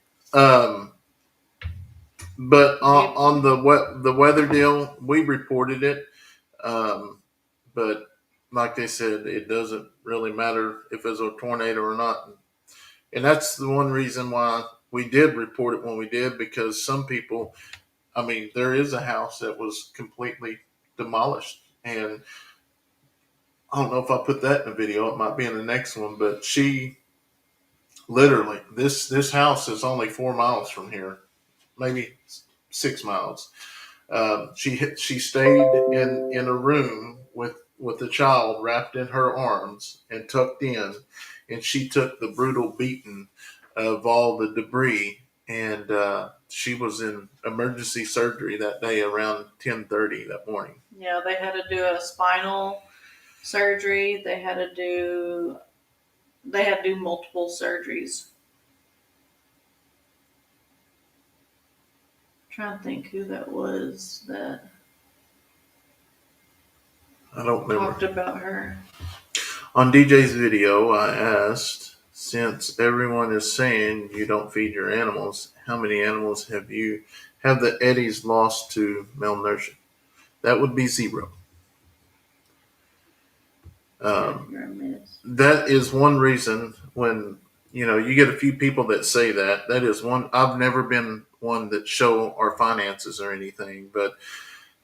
But on the weather deal, we reported it. But like they said, it doesn't really matter if it's a tornado or not. And that's the one reason why we did report it when we did, because some people, I mean, there is a house that was completely demolished. And I don't know if I put that in the video. It might be in the next one. But she literally, this house is only 4 miles from here, maybe 6 miles. She stayed in a room with a child wrapped in her arms and tucked in, and she took the brutal beating of all the debris. And she was in emergency surgery that day around 10:30 that morning. Yeah, they had to do a spinal surgery. They had to do multiple surgeries. I'm trying to think who that was that I don't remember. talked about her. On DJ's video, I asked, since everyone is saying you don't feed your animals, how many animals have the Eddies lost to malnutrition? That would be 0. That is one reason when, you get a few people that say that. That is one. I've never been one that show our finances or anything, but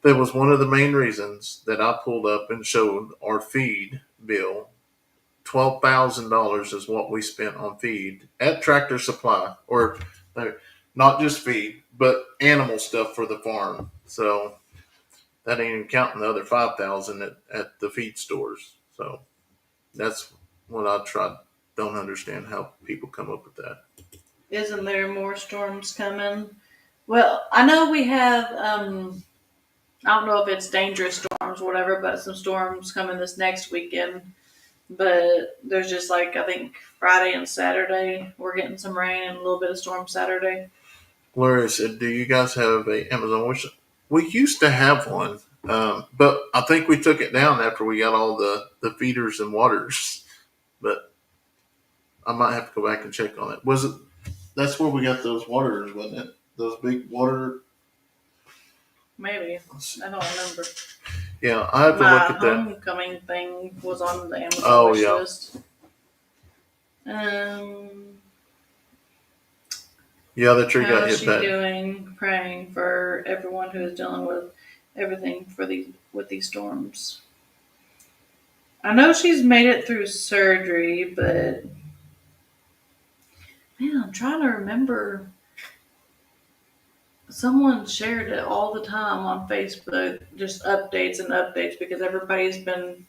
that was one of the main reasons that I pulled up and showed our feed bill. $12,000 is what we spent on feed at Tractor Supply, or not just feed, but animal stuff for the farm. So that ain't even counting the other $5,000 at the feed stores. So that's what I don't understand how people come up with that. Isn't there more storms coming? Well, I know we have, I don't know if it's dangerous storms or whatever, but some storms coming this next weekend. But there's just I think Friday and Saturday, we're getting some rain and a little bit of storm Saturday. Gloria said, do you guys have a Amazon? We used to have one, but I think we took it down after we got all the feeders and waters. But I might have to go back and check on it. That's where we got those waters, wasn't it? Those big water. Maybe. I don't remember. Yeah, I have to look My at that. homecoming thing was on the Amazon Oh wish yeah. list. Um, Yeah, the tree got how's hit she bad. doing? Praying for everyone who is dealing with everything with these storms. I know she's made it through surgery, but man, I'm trying to remember. Someone shared it all the time on Facebook, just updates and updates because everybody's been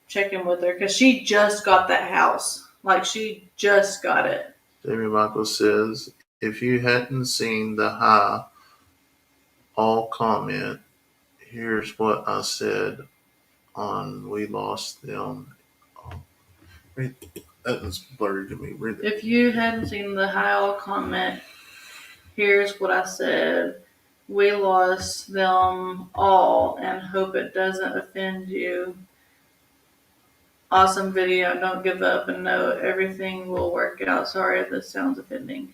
checking with her because she just got that house. Like she just got it. Jamie Michael says, if you hadn't seen the hi all comment, here's what I said on we lost them. Oh, wait, that was blurry to me. Read it. If you hadn't seen the hi all comment, here's what I said. We lost them all and hope it doesn't offend you. Awesome video. Don't give up and know everything will work out. Sorry if this sounds offending.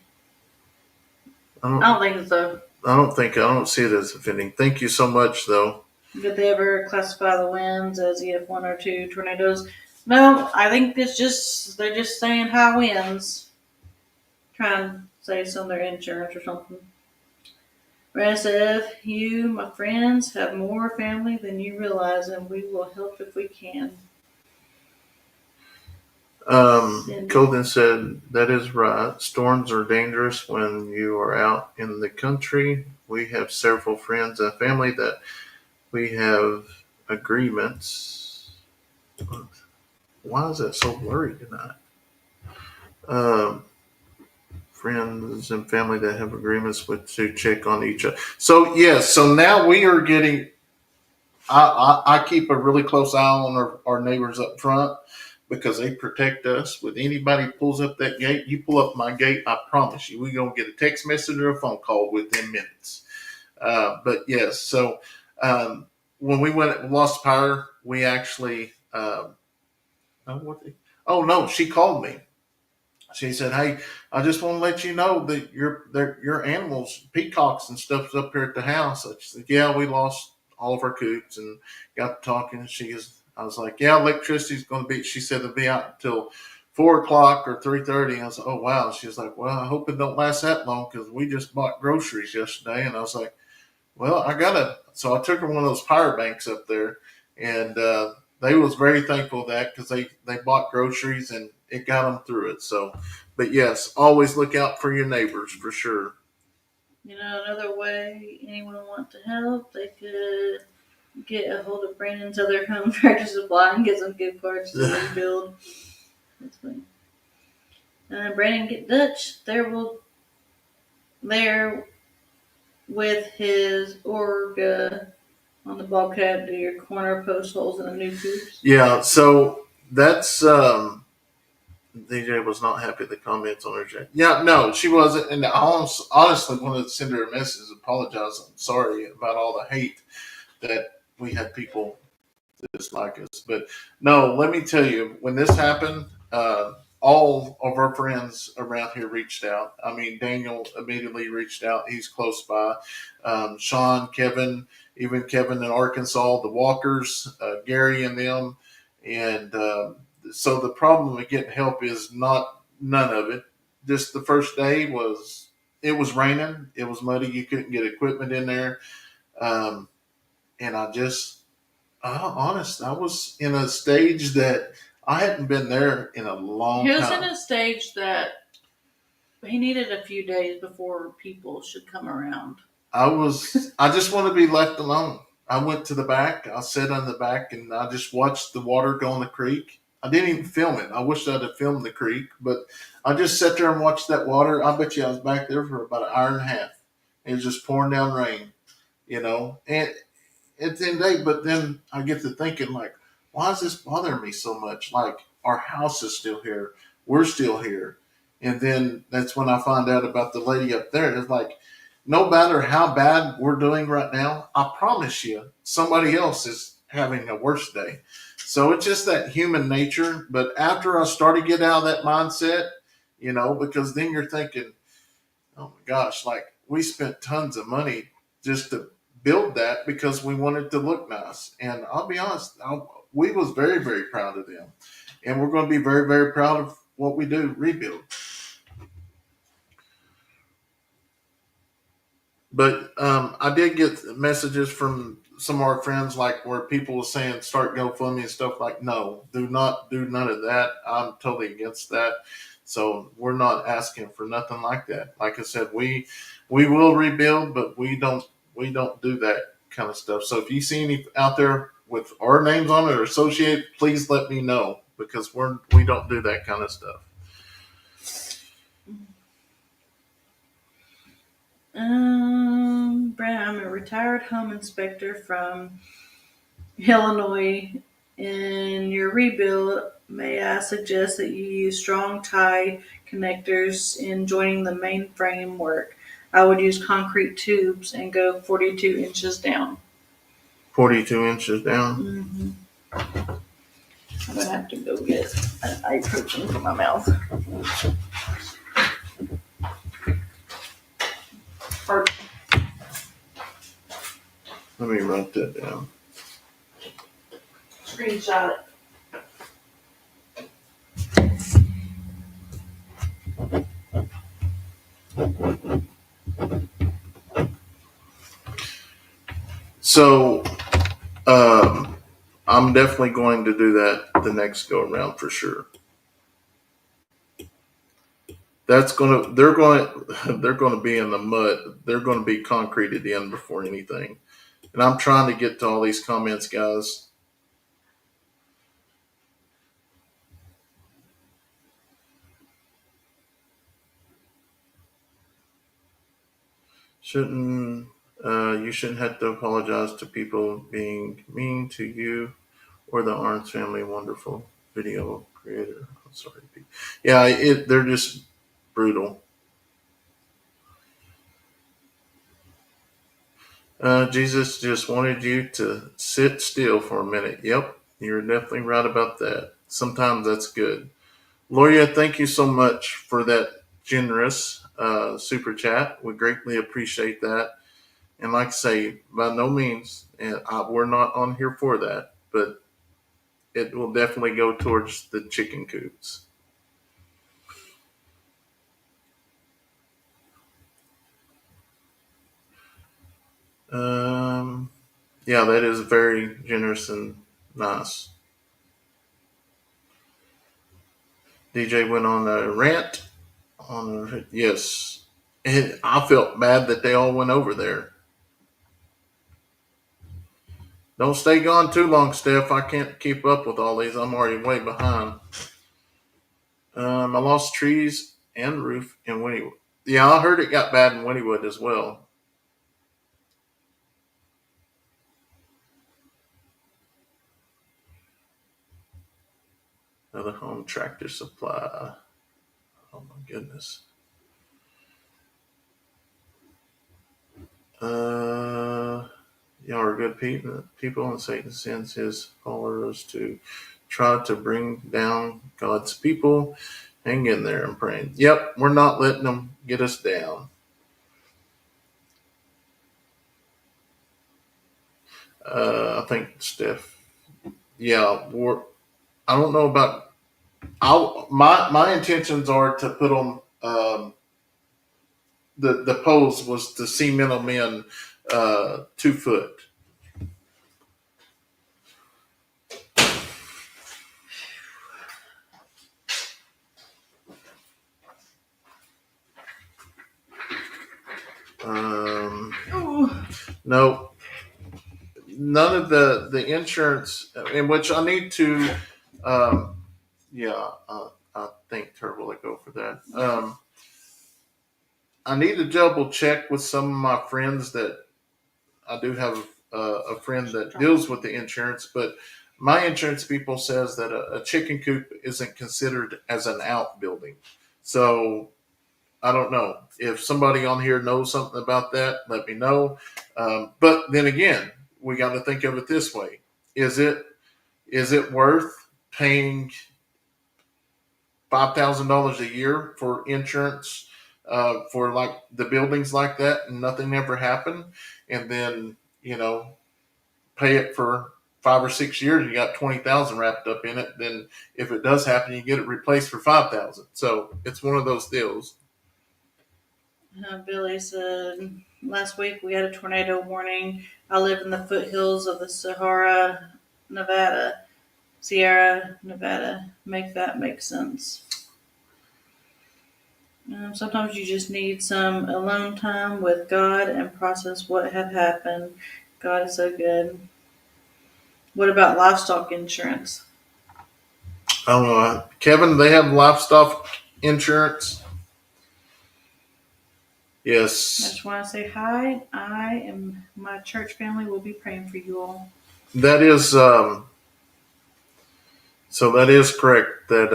I don't think so. I don't see it as offending. Thank you so much though. Did they ever classify the winds as EF1 or 2 tornadoes? No, I think it's just they're just saying high winds. Trying to say some of their insurance or something. Brad said, you, my friends, have more family than you realize, and we will help if we can. Colden said, that is right. Storms are dangerous when you are out in the country. We have several friends and family that we have agreements. Why is that so blurry tonight? Friends and family that have agreements with to check on each other. So yes, so now we are getting. I keep a really close eye on our neighbors up front because they protect us. With anybody pulls up that gate, you pull up my gate, I promise you, we're gonna get a text message or a phone call within minutes. But yes, so when we lost power, we actually. Oh no, she called me. She said, "Hey, I just want to let you know that your animals, peacocks and stuff's up here at the house." I said, "Yeah, we lost all of our coops and got to talking." I was like, "Yeah, electricity's going to be." She said it'll be out until 4 o'clock or 3:30. I was like, "Oh wow." She was like, "Well, I hope it don't last that long because we just bought groceries yesterday." And I was like, "Well, I gotta." So I took her one of those power banks up there, and they was very thankful for that because they bought groceries and it got them through it. So, but yes, always look out for your neighbors for sure. You know, another way anyone want to help, they could get a hold of Brandon's other home tractor supply and get some gift cards to rebuild. That's funny. Brandon get Dutch. There with his Orga on the Bobcat do your corner post holes in the new coops. Yeah, so that's DJ was not happy with the comments on her chat. Yeah, no, she wasn't, and I honestly wanted to send her a message, apologize. I'm sorry about all the hate that we had people dislike us. But no, let me tell you, when this happened, all of our friends around here reached out. I mean, Daniel immediately reached out. He's close by. Sean, Kevin, even Kevin in Arkansas, the Walkers, Gary and them. And so the problem with getting help is none of it. Just the first day it was raining. It was muddy. You couldn't get equipment in there. Um, and I was in a stage that I hadn't been there in a long He was time. in a stage that he needed a few days before people should come around. I just want to be left alone. I went to the back. I sat on the back and I just watched the water go in the creek. I didn't even film it. I wish I'd have filmed the creek, but I just sat there and watched that water. I bet you I was back there for about an hour and a half. It was just pouring down rain, and at the end of the day, but then I get to thinking, like, why is this bothering me so much? Like, our house is still here. We're still here. And then that's when I find out about the lady up there. It's like, no matter how bad we're doing right now, I promise you, somebody else is having a worse day. So it's just that human nature. But after I started to get out of that mindset, because then you're thinking, oh my gosh, like we spent tons of money just to build that because we wanted to look nice. And I'll be honest, we was very, very proud of them. And we're going to be very, very proud of what we do rebuild. But I did get messages from some of our friends, like where people were saying start GoFundMe and stuff. Like, no, do not do none of that. I'm totally against that. So we're not asking for nothing like that. Like I said, we will rebuild, but we don't do that kind of stuff. So if you see any out there with our names on it or associated, please let me know because we don't do that kind of stuff. Brad, I'm a retired home inspector from Illinois. In your rebuild, may I suggest that you use strong tie connectors in joining the main framework? I would use concrete tubes and go 42 inches down. 42 inches down. Mm-hmm. I'm gonna have to go get an eye potion for my mouth. Or Let me write that down. screenshot it. So I'm definitely going to do that the next go around for sure. They're going to be in the mud. They're going to be concreted in before anything. And I'm trying to get to all these comments, guys. You shouldn't have to apologize to people being mean to you or the Arns family. Wonderful video creator. I'm sorry. Yeah, they're just brutal. Jesus just wanted you to sit still for a minute. Yep, you're definitely right about that. Sometimes that's good. Loria, thank you so much for that generous super chat. We greatly appreciate that. And like I say, by no means, we're not on here for that, but it will definitely go towards the chicken coops. Um, yeah, that is very generous and nice. DJ went on a rant yes, and I felt bad that they all went over there. Don't stay gone too long, Steph. I can't keep up with all these. I'm already way behind. I lost trees and roof in Wynnewood. Yeah, I heard it got bad in Wynnewood as well. Another home tractor supply. Oh my goodness. Y'all are good people, and Satan sends his followers to try to bring down God's people. Hang in there, I'm praying. Yep, we're not letting them get us down. I think Steph. Yeah, I don't know about. My intentions are to put on the pose was to cement them in 2 foot. No, none of the insurance in which I need to. Yeah, I think Turbo let go for that. I need to double check with some of my friends that I do have a friend that deals with the insurance, but my insurance people says that a chicken coop isn't considered as an outbuilding. So I don't know if somebody on here knows something about that. Let me know. But then again, we got to think of it this way: is it worth paying $5,000 a year for insurance for like the buildings like that, and nothing ever happened? And then you know, pay it for 5 or 6 years, you got 20,000 wrapped up in it. Then if it does happen, you get it replaced for 5,000. So it's one of those deals. Billy said, last week we had a tornado warning. I live in the foothills of the Sierra Nevada. Make that make sense. Sometimes you just need some alone time with God and process what had happened. God is so good. What about livestock insurance? I don't know. Kevin, they have livestock insurance. I Yes. just want to say hi. I and my church family will be praying for you all. That is, so that is correct that,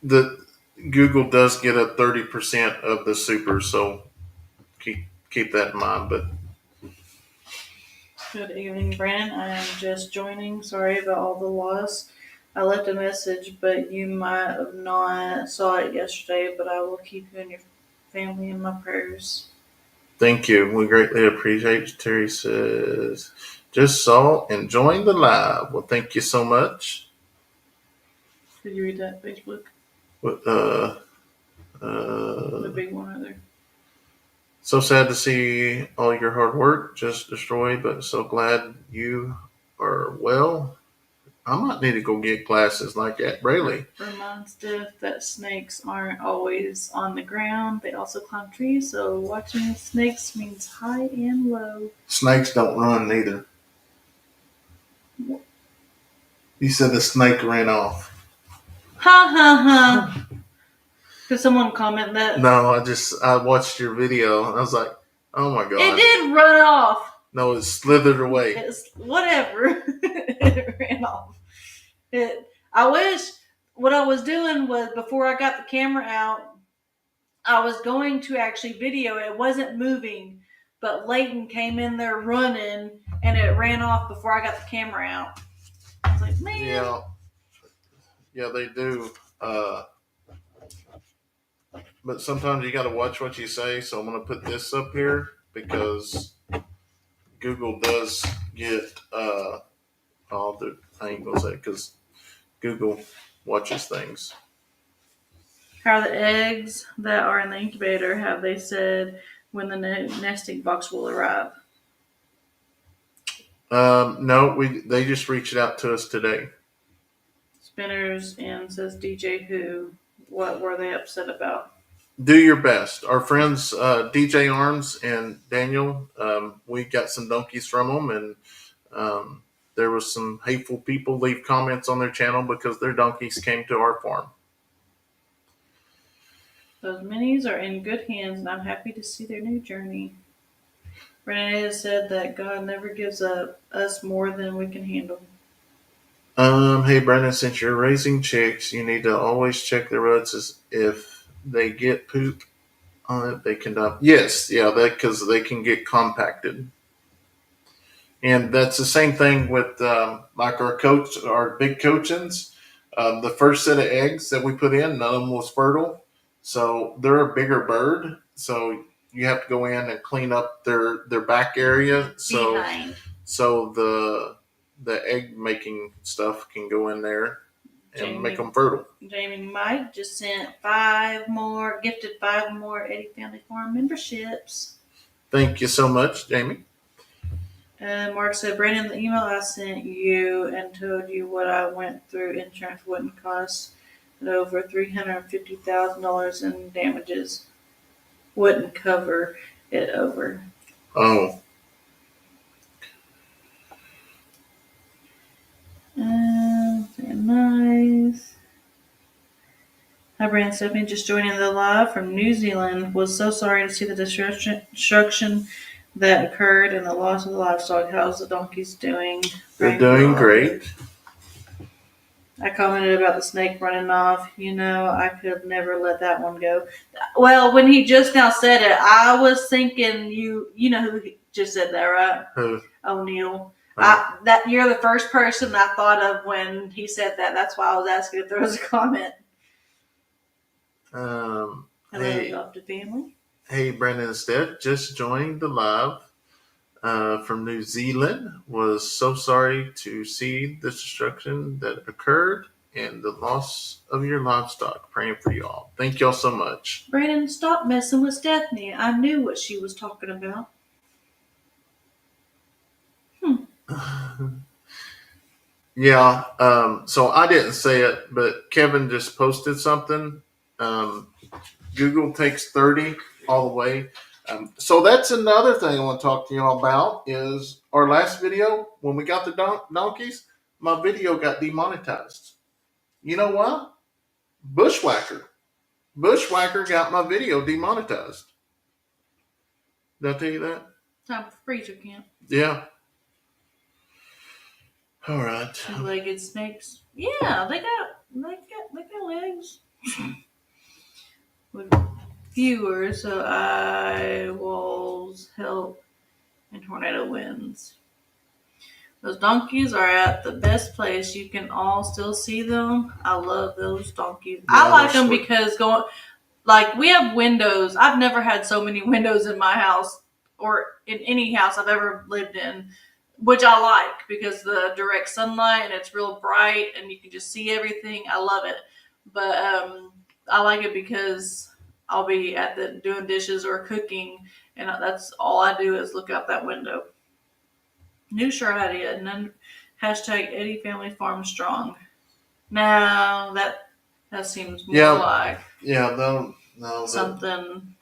the Google does get a 30% of the super. So keep that in mind. But Good evening, Brandon. I am just joining. Sorry about all the loss. I left a message, but you might have not saw it yesterday. But I will keep you and your family in my prayers. thank you. We greatly appreciate it. Terry says, just saw and joined the live. Well, thank you so much. Did you read that Facebook? The big one right there. So sad to see all your hard work just destroyed, but so glad you are well. I might need to go get glasses like that, Braylee. Reminds Steph that snakes aren't always on the ground. They also climb trees, so watching snakes means high and low. Snakes don't run neither. You said the snake ran off. Ha ha ha. Did someone comment that? No, I watched your video. I was like, oh my god. It did run off. No, it slithered away. It's whatever. It ran off. I wish what I was doing was before I got the camera out, I was going to actually video it. It wasn't moving, but Leighton came in there running and it ran off before I got the camera out. I was like, man. Yeah, they do. But sometimes you got to watch what you say. So I'm going to put this up here because Google does get all the. I ain't gonna say because Google watches things. How are the eggs that are in the incubator? Have they said when the nesting box will arrive? No, they just reached out to us today. Spinners and says DJ Who. What were they upset about? Do your best. Our friends DJ Arms and Daniel, we got some donkeys from them, and there was some hateful people leave comments on their channel because their donkeys came to our farm. Those minis are in good hands, and I'm happy to see their new journey. Renee has said that God never gives us more than we can handle. Hey Brandon, since you're raising chicks, you need to always check their roots as if they get poop on it, they can die. Yes, yeah, that because they can get compacted. And that's the same thing with like our big cochins. The first set of eggs that we put in, none of them was fertile. So they're a bigger bird. So you have to go in and clean up their back area. So the egg making stuff can go in there and make them fertile. Jamie Mike just gifted 5 more Eddy Family Farm memberships. Thank you so much, Jamie. And Mark said, Brandon, the email I sent you and told you what I went through, insurance wouldn't cost over $350,000 in damages. Wouldn't cover it over. Oh. Very nice. Hi, Brandon. Stephanie just joining the live from New Zealand. Was so sorry to see the destruction that occurred and the loss of the livestock. How's the donkeys doing? They're doing great. I commented about the snake running off. I could never let that one go. Well, when he just now said it, I was thinking you know who just said that, right? Who? O'Neill. That you're the first person I thought of when he said that. That's why I was asking if there was a comment. Hello, adopted family. Hey, Brandon, instead, just joining the live. from New Zealand was so sorry to see the destruction that occurred and the loss of your livestock. Praying for y'all. Thank y'all so much. Brandon, stop messing with Stephanie. I knew what she was talking about. Yeah, so I didn't say it, but Kevin just posted something. Google takes 30 all the way. So that's another thing I want to talk to you all about is our last video when we got the donkeys, my video got demonetized. You know what? Bushwhacker. Bushwhacker got my video demonetized. Did I tell you that? Time for freezer camp. Yeah. All right. Two-legged snakes. Yeah, they got legs. With viewers, so eye walls help in tornado winds. Those donkeys are at the best place. You can all still see them. I love those donkeys. Yeah, I like they're them sweet. because we have windows. I've never had so many windows in my house or in any house I've ever lived in, which I like because the direct sunlight and it's real bright and you can just see everything. I love it. But I like it because I'll be at the doing dishes or cooking and that's all I do is look out that window. New shirt idea and then hashtag Eddy Family Farm Strong. Now that seems more like no, something.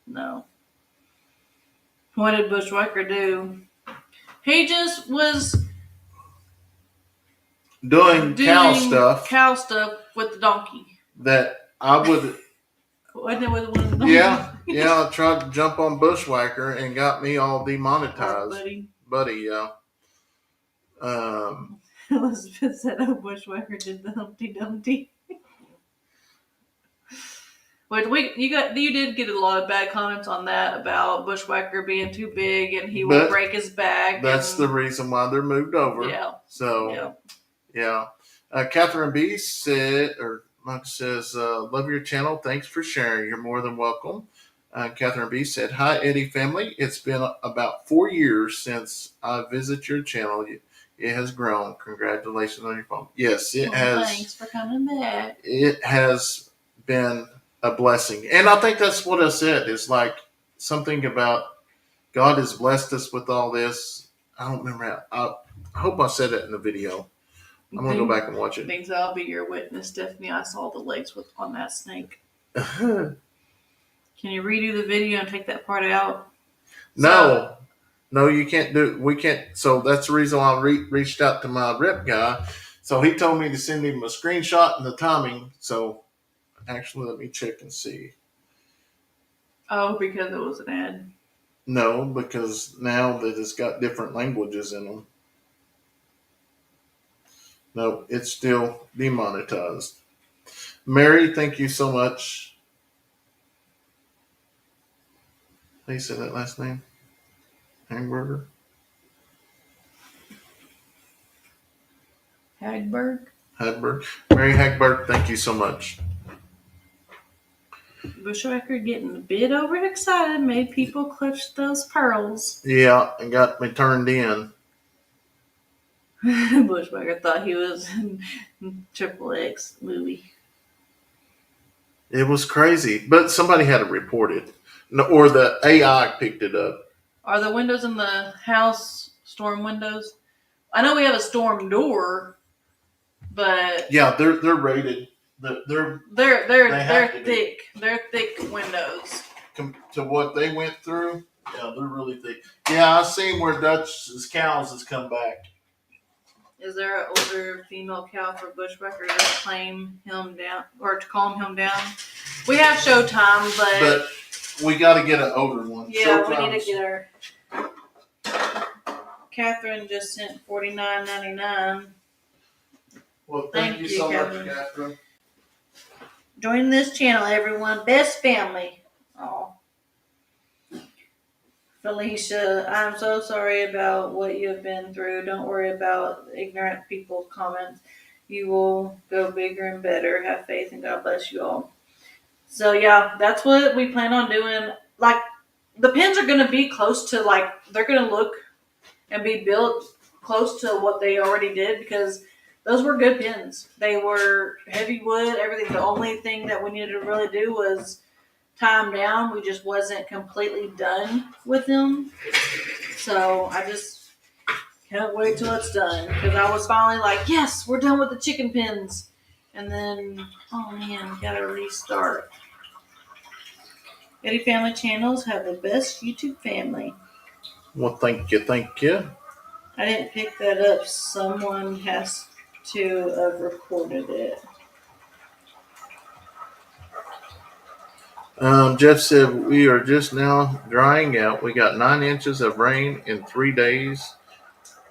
No. What did Bushwhacker do? He just was doing cow stuff with the donkey. that I would. Wasn't it with one of the donkeys? Yeah. I tried to jump on Bushwhacker and got me all demonetized. Oh, buddy, yeah. Elizabeth said, "Oh, Bushwhacker did the Humpty Dumpty." But you did get a lot of bad comments on that about Bushwhacker being too big and he will break his back. That's the reason why they're moved over. Yeah. So yeah. Catherine B said, or Mike says, love your channel. Thanks for sharing. You're more than welcome. Catherine B said, hi, Eddy family. It's been about 4 years since I visit your channel. It has grown. Congratulations on your phone. Yes, it has. Thanks for coming back. It has been a blessing. And I think that's what I said. It's like something about God has blessed us with all this. I don't remember how. I hope I said it in the video. I'm going to go back and watch it. Thanks, I'll be your witness, Stephanie. I saw the legs on that snake. Can you redo the video and take that part out? No, you can't do it. We can't. So that's the reason why I reached out to my rep guy. So he told me to send him a screenshot and the timing. So actually, let me check and see. Oh, because it was an ad? No, because now that it's got different languages in them. No, it's still demonetized. Mary, thank you so much. How do you say that last name? Hamburger? Hagberg. Mary Hagberg, thank you so much. Bushwhacker getting a bit overexcited made people clutch those pearls. Yeah, and got me turned in. Bushwhacker thought he was in Triple X movie. It was crazy, but somebody had to report it, or the AI picked it up. Are the windows in the house storm windows? I know we have a storm door, but yeah, they're rated. They're thick. They're thick windows. To what they went through, yeah, they're really thick. Yeah, I seen where Dutch's cows has come back. Is there an older female cow for Bushwhacker to claim him down or to calm him down? We have Showtime, but we got to get an older one. Yeah, we need to get her. Catherine just sent $49.99. Well, thank you so much, Catherine. Join this channel, everyone. Best family. Oh. Felicia, I'm so sorry about what you have been through. Don't worry about ignorant people's comments. You will go bigger and better. Have faith and God bless you all. So yeah, that's what we plan on doing. Like the pins are going to be close to they're going to look and be built close to what they already did because those were good pins. They were heavy wood, everything. The only thing that we needed to really do was tie them down. We just wasn't completely done with them. So I just can't wait till it's done because I was finally like, yes, we're done with the chicken pins. And then, oh man, we gotta restart. Eddy Family Channels have the best YouTube family. Well, thank you, thank you. I didn't pick that up. Someone has to have recorded it. Jeff said we are just now drying out. We got 9 inches of rain in 3 days.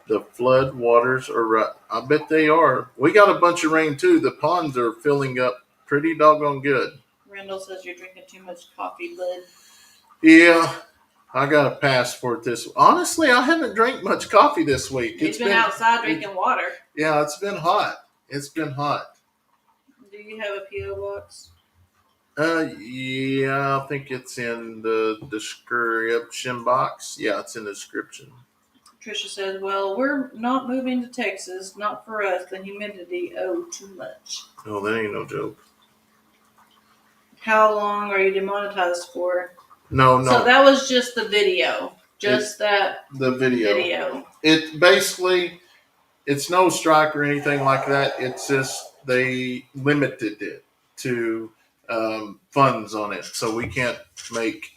The flood waters are right. I bet they are. We got a bunch of rain too. The ponds are filling up pretty doggone good. Randall says you're drinking too much coffee, bud. Yeah, I got a pass for it this. Honestly, I haven't drank much coffee this week. He's been outside drinking water. Yeah, it's been hot. It's been hot. Do you have a P.O. box? Yeah, I think it's in the description box. Yeah, it's in the description. Trisha says, well, we're not moving to Texas. Not for us. The humidity, too much. Oh, that ain't no joke. How long are you demonetized for? No. So that was just the video. The video. It basically, it's no strike or anything like that. It's just they limited it to funds on it. So we can't make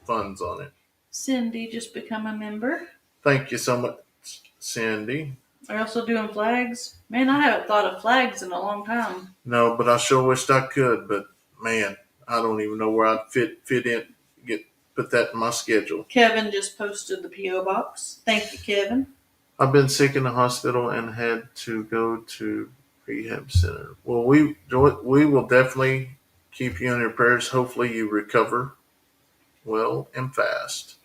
funds on it. Cindy just become a member. Thank you so much, Cindy. Are you also doing flags? Man, I haven't thought of flags in a long time. No, but I sure wished I could. But man, I don't even know where I'd fit in, put that in my schedule. Kevin just posted the P.O. box. Thank you, Kevin. I've been sick in the hospital and had to go to rehab center. Well, we will definitely keep you in your prayers. Hopefully you recover well and fast.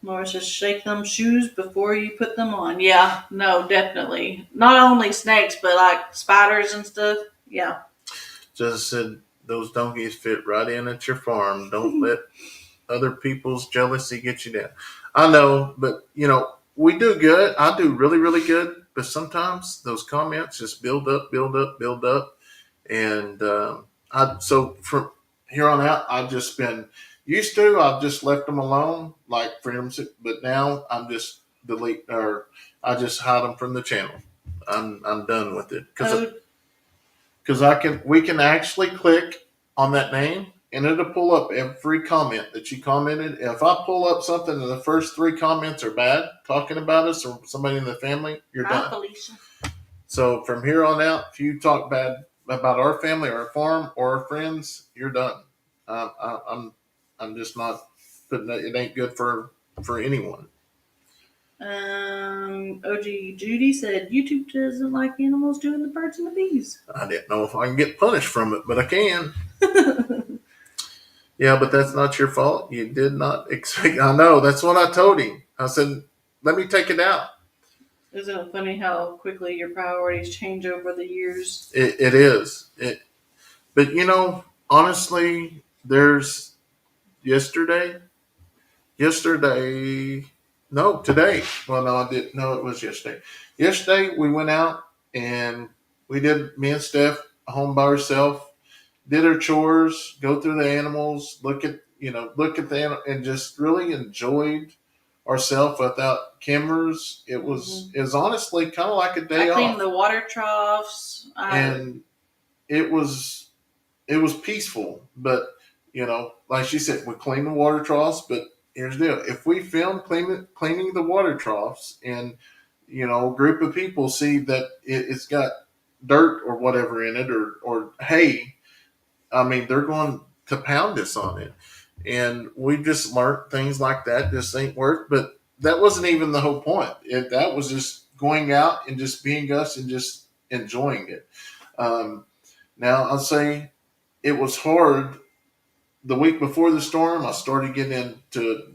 Laura says, shake them shoes before you put them on. Yeah, no, definitely. Not only snakes, but like spiders and stuff. Yeah. Just said those donkeys fit right in at your farm. Don't let other people's jealousy get you down. I know, but we do good. I do really, really good. But sometimes those comments just build up. And so from here on out, I've just been used to. I've just left them alone, like for him. But now I'm just I just hide them from the channel. I'm done with it because we can actually click on that name and it'll pull up every comment that you commented. If I pull up something and the first 3 comments are bad, talking about us or somebody in the family, you're done. Felicia. So from here on out, if you talk bad about our family or our farm or our friends, you're done. I'm just not putting that. It ain't good for anyone. OG Judy said YouTube doesn't like animals doing the birds and the bees. I didn't know if I can get punished from it, but I can. Yeah, but that's not your fault. You did not expect. I know. That's what I told him. I said, let me take it out. Isn't it funny how quickly your priorities change over the years? It is. But honestly, there's today. No, today. Well, no, I didn't. No, it was yesterday. Yesterday, we went out and me and Steph, home by herself, did her chores, go through the animals, look at the animal, and just really enjoyed ourselves without cameras. It was honestly kind of like a day off. I cleaned the water troughs. And it was peaceful. But, like she said, we clean the water troughs, but here's the deal. If we film cleaning the water troughs and, a group of people see that it's got dirt or whatever in it or hay, I mean, they're going to pound us on it. And we just learned things like that just ain't work. But that wasn't even the whole point. That was just going out and just being us and just enjoying it. Now, I'll say it was hard. The week before the storm, I started getting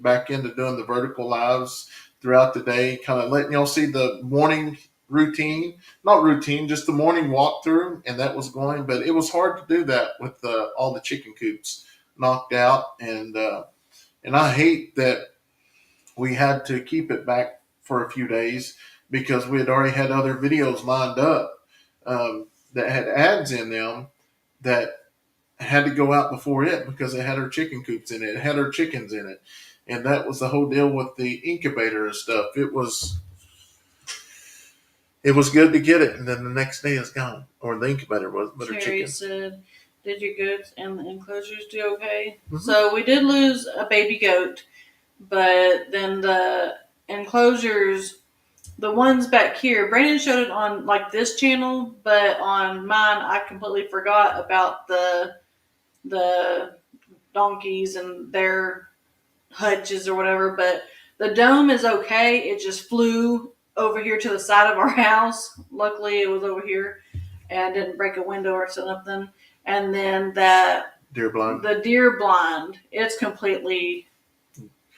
back into doing the vertical lives throughout the day, kind of letting y'all see the morning routine, not routine, just the morning walkthrough, and that was going. But it was hard to do that with all the chicken coops knocked out, and And I hate that we had to keep it back for a few days because we had already had other videos lined up that had ads in them that had to go out before it because it had our chicken coops in it. It had our chickens in it. And that was the whole deal with the incubator and stuff. It was good to get it, and then the next day it's gone. Or the incubator was, but our Cherry chicken. said, "Did your goats and the enclosures do okay?" Mhm. So we did lose a baby goat, but then the enclosures, the ones back here, Brandon showed it on like this channel, but on mine I completely forgot about the donkeys and their hutches or whatever. But the dome is okay. It just flew over here to the side of our house. Luckily, it was over here and didn't break a window or something. And then Deer blind. the deer blind, it's completely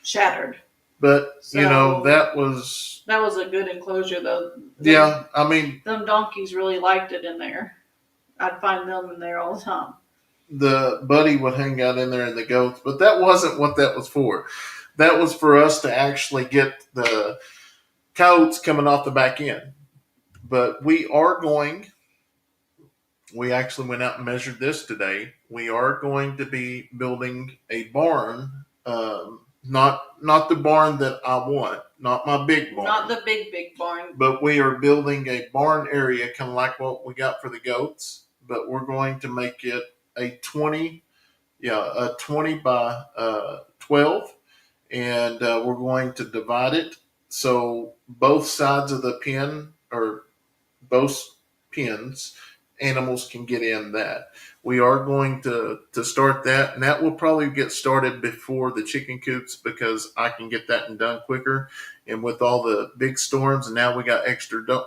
shattered. But So that was a good enclosure though. yeah. I mean, Them donkeys really liked it in there. I'd find them in there all the time. the buddy would hang out in there and the goats, but that wasn't what that was for. That was for us to actually get the coyotes coming off the back end. But we actually went out and measured this today. We are going to be building a barn. Not the barn that I want, not my big barn. Not the big barn. But we are building a barn area kind of like what we got for the goats. But we're going to make it a 20 by 12, and we're going to divide it so both sides of the pen, or both pens, animals can get in that. We are going to start that, and that will probably get started before the chicken coops because I can get that done quicker. And with all the big storms, and now we got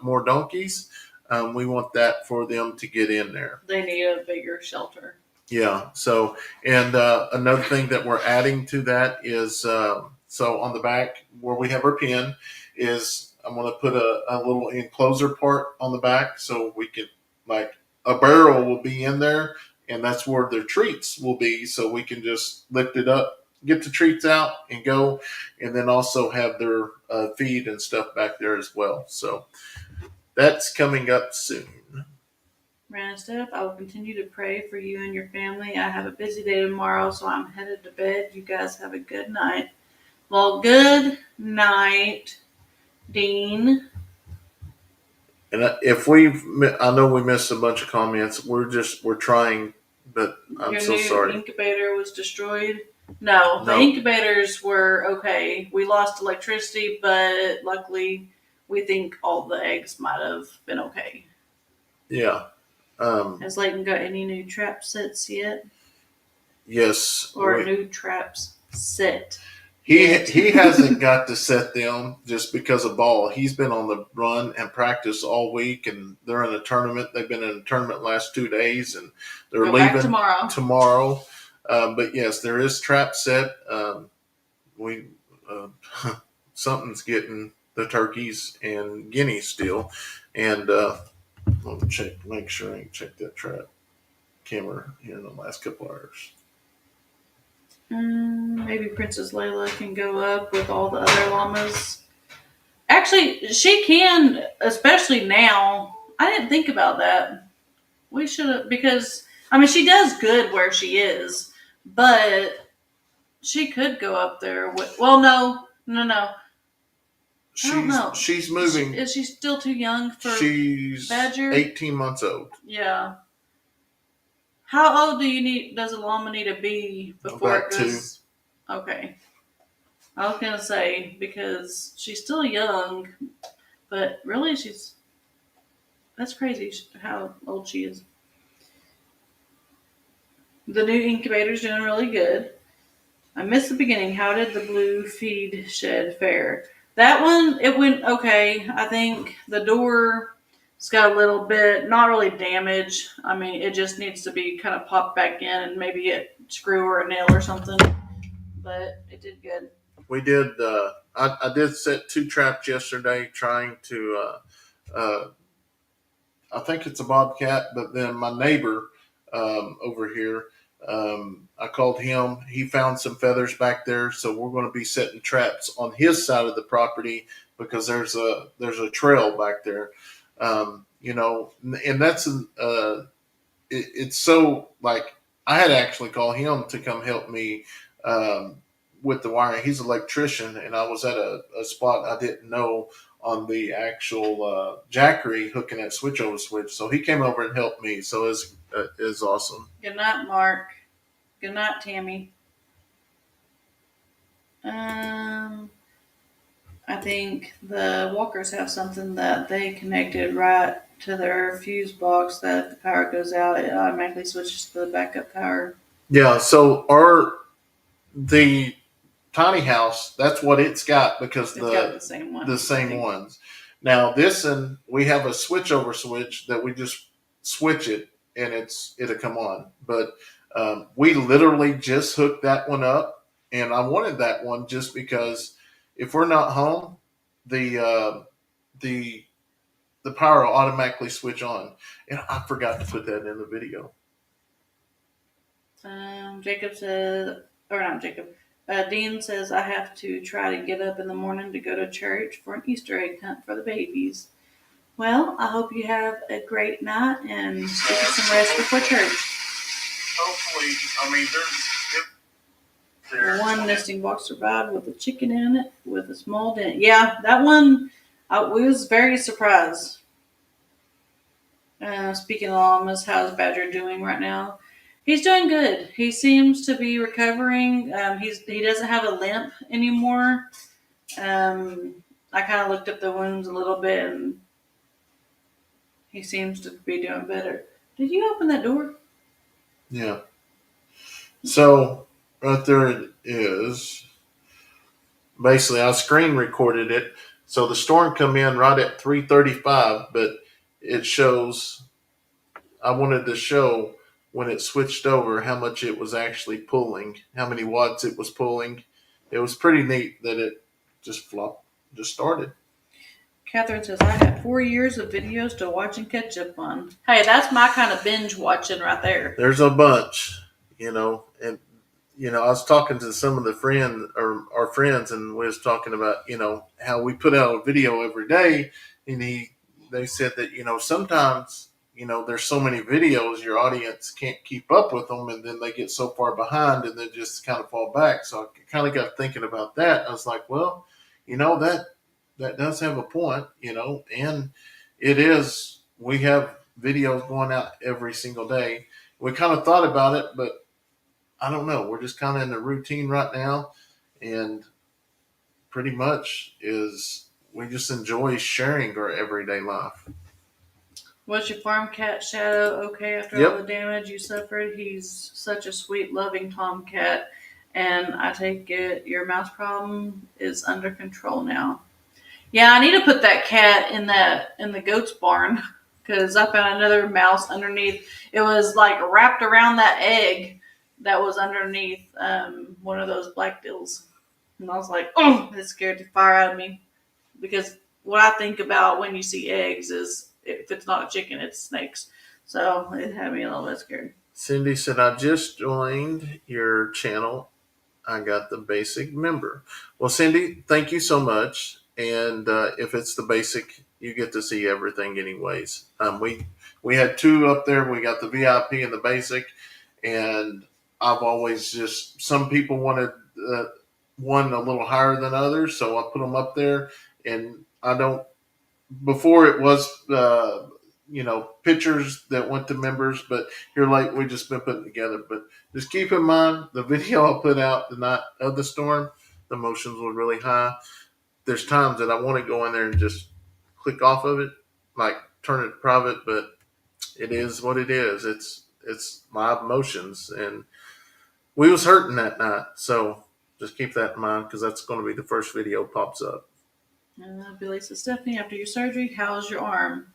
more donkeys, we want that for them to get in there. They need a bigger shelter. Yeah. So, and another thing that we're adding to that is so on the back where we have our pen is I'm going to put a little enclosure part on the back so we can, like, a barrel will be in there, and that's where their treats will be. So we can just lift it up, get the treats out, and go, and then also have their feed and stuff back there as well. So that's coming up soon. Rana Steph, I will continue to pray for you and your family. I have a busy day tomorrow, so I'm headed to bed. You guys have a good night. Well, good night, Dean. And I know we missed a bunch of comments. We're trying, but I'm Your so new sorry. incubator was destroyed? No, the incubators were okay. We lost electricity, but luckily we think all the eggs might have been okay. Yeah. Has Leighton got any new trap sets yet? Yes. Or new traps set? He hasn't got to set them just because of ball. He's been on the run and practice all week, and they're in a tournament. They've been in a tournament last 2 days, and they're leaving tomorrow. But yes, there is trap set. We something's getting the turkeys and guineas still, and let me make sure I ain't checked that trap camera here in the last couple hours. Maybe Princess Layla can go up with all the other llamas. Actually, she can, especially now. I didn't think about that. We should have, because, I mean, she does good where she is, but she could go up there with, well, no. I don't know. She's moving. Is she still too young for She's Badger? 18 months old. Yeah. How old does a llama need to be before About it goes? 2. Okay. I was going to say, because she's still young, but really that's crazy how old she is. The new incubator's doing really good. I missed the beginning. How did the blue feed shed fare? That one, it went okay. I think the door's got a little bit, not really damaged. I mean, it just needs to be kind of popped back in and maybe a screw or a nail or something. But it did good. We did. I did set 2 traps yesterday, trying to. I think it's a bobcat, but then my neighbor over here I called him. He found some feathers back there, so we're going to be setting traps on his side of the property because there's a trail back there. And that's it's so like I had to actually call him to come help me um, with the wiring. He's an electrician, and I was at a spot I didn't know on the actual jackery hooking that switch over switch. So he came over and helped me. So it's awesome. Good night, Mark. Good night, Tammy. I think the walkers have something that they connected right to their fuse box that if the power goes out, it automatically switches to the backup power. Yeah. So the tiny house, that's what it's got because It's got the same one. the same ones. Now this and we have a switch over switch that we just switch it and it'll come on. But we literally just hooked that one up, and I wanted that one just because if we're not home, the uh, the the power will automatically switch on. And I forgot to put that in the video. Jacob says, or not Jacob. Dean says I have to try to get up in the morning to go to church for an Easter egg hunt for the babies. Well, I hope you have a great night and get some rest before church. Hopefully, I mean, there's one nesting box survived with a chicken in it with a small dent. Yeah, that one, we was very surprised. Speaking of llamas, how's Badger doing right now? He's doing good. He seems to be recovering. He doesn't have a limp anymore. I kind of looked up the wounds a little bit, and he seems to be doing better. Did you open that door? Yeah. So right there it is. Basically, I screen recorded it. So the storm come in right at 3:35, but it shows. I wanted to show when it switched over how much it was actually pulling, how many watts it was pulling. It was pretty neat that it just started. Catherine says, I got 4 years of videos to watch and catch up on. Hey, that's my kind of binge watching right there. There's a bunch, and I was talking to some of the our friends, and we was talking about, how we put out a video every day, and they said that, sometimes, there's so many videos, your audience can't keep up with them, and then they get so far behind, and they just kind of fall back. So I kind of got thinking about that. I was like, well, that does have a point, and it is. We have videos going out every single day. We kind of thought about it, but I don't know. We're just kind of in the routine right now, and pretty much we just enjoy sharing our everyday life. Was your farm cat Shadow okay after all the damage you suffered? He's such a sweet, loving tomcat, and I take it your mouse problem is under control now. Yeah, I need to put that cat in the goat's barn because I found another mouse underneath. It was like wrapped around that egg that was underneath one of those black dills. And I was like, oh, it scared the fire out of me. Because what I think about when you see eggs is if it's not a chicken, it's snakes. So it had me a little bit scared. Cindy said, I just joined your channel. I got the basic member. Well, Cindy, thank you so much. And if it's the basic, you get to see everything anyways. We had two up there. We got the VIP and the basic. And I've always some people wanted one a little higher than others. So I put them up there. And before it was, pictures that went to members, but here late we just been putting together. But just keep in mind the video I put out the night of the storm, the emotions were really high. There's times that I want to go in there and just click off of it, like turn it private, but it is what it is. It's my emotions, and we was hurting that night. So just keep that in mind because that's going to be the first video pops up. Billy says, Stephanie, after your surgery, how's your arm?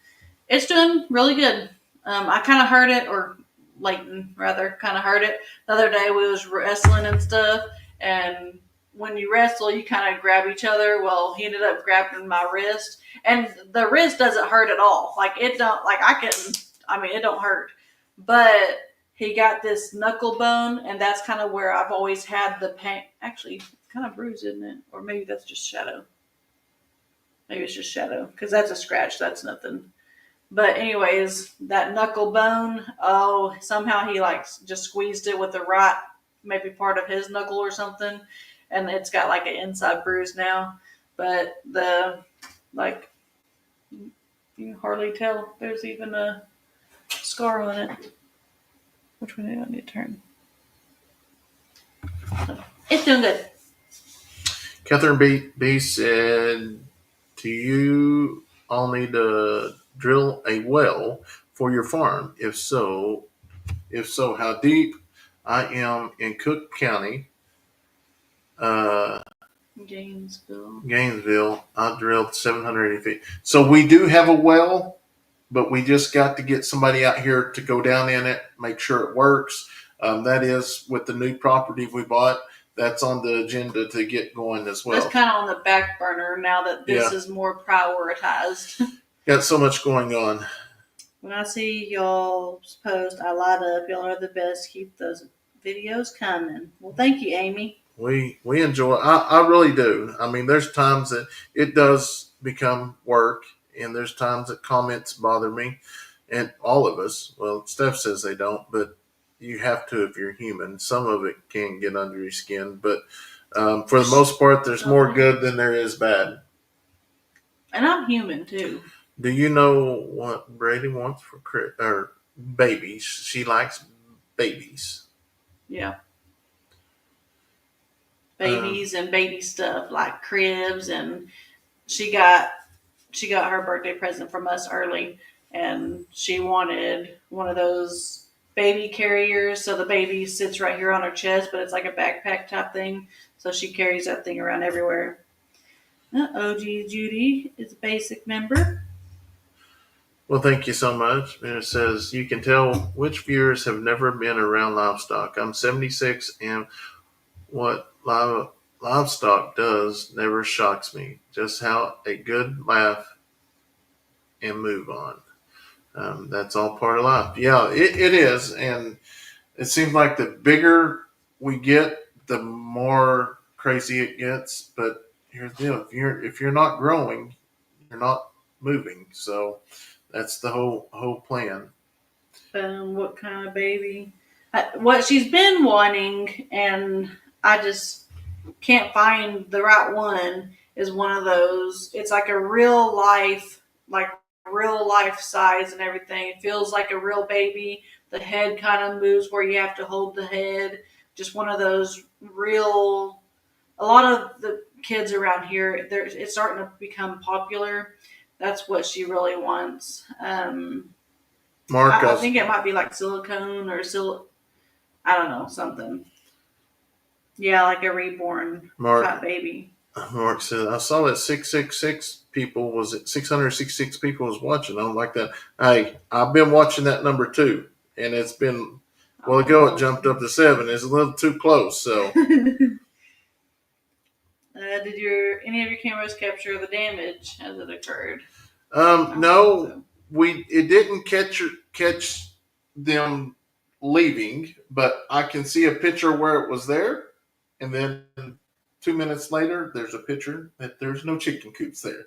It's doing really good. I kind of heard it, or Leighton rather, kind of heard it the other day. We was wrestling and stuff, and when you wrestle, you kind of grab each other. Well, he ended up grabbing my wrist, and the wrist doesn't hurt at all. Like it don't hurt, but he got this knuckle bone, and that's kind of where I've always had the pain. Actually, it's kind of bruised, isn't it? Or maybe that's just shadow. Maybe it's just shadow because that's a scratch. That's nothing. But anyways, that knuckle bone. Oh, somehow he like just squeezed it with the right, maybe part of his knuckle or something, and it's got like an inside bruise now. But the like you can hardly tell. There's even a scar on it. Which one do I need to turn? It's doing good. Catherine B said, "Do you all need to drill a well for your farm? If so, how deep? I am in Cook County, uh, Gainesville. I drilled 780 feet. So we do have a well, but we just got to get somebody out here to go down in it, make sure it works. That is with the new property we bought. That's on the agenda to get going as well. That's kind of on the back burner now that this is more prioritized. Got so much going on. When I see y'all's post, I light up. Y'all are the best. Keep those videos coming. Well, thank you, Amy. We enjoy. I really do. I mean, there's times that it does become work, and there's times that comments bother me, and all of us. Well, Steph says they don't, but you have to if you're human. Some of it can get under your skin, but for the most part, there's more good than there is bad. And I'm human too. Do you know what Braylee wants for babies? She likes babies. Yeah. Babies and baby stuff like cribs, and she got her birthday present from us early, and she wanted one of those baby carriers, so the baby sits right here on her chest, but it's like a backpack type thing, so she carries that thing around everywhere. OG Judy is a basic member. Well, thank you so much. And it says, you can tell which viewers have never been around livestock. I'm 76, and what livestock does never shocks me. Just how a good laugh and move on. That's all part of life. Yeah, it is. And it seems like the bigger we get, the more crazy it gets. But here's the deal. If you're not growing, you're not moving. So that's the whole plan. What kind of baby? What she's been wanting, and I just can't find the right one, is one of those. It's like a real life size and everything. It feels like a real baby. The head kind of moves where you have to hold the head. Just one of those real. A lot of the kids around here, it's starting to become popular. That's what she really wants. Mark, I think it might be like silicone or I don't know, something. Yeah, like a reborn type baby. Mark says, I saw that 666 people was it 666 people was watching. I don't like that. Hey, I've been watching that number too, and it's been ago it jumped up to 7. It's a little too close. So, did any of your cameras capture the damage as it occurred? No, it didn't catch them leaving, but I can see a picture where it was there, and then 2 minutes later, there's a picture that there's no chicken coops there.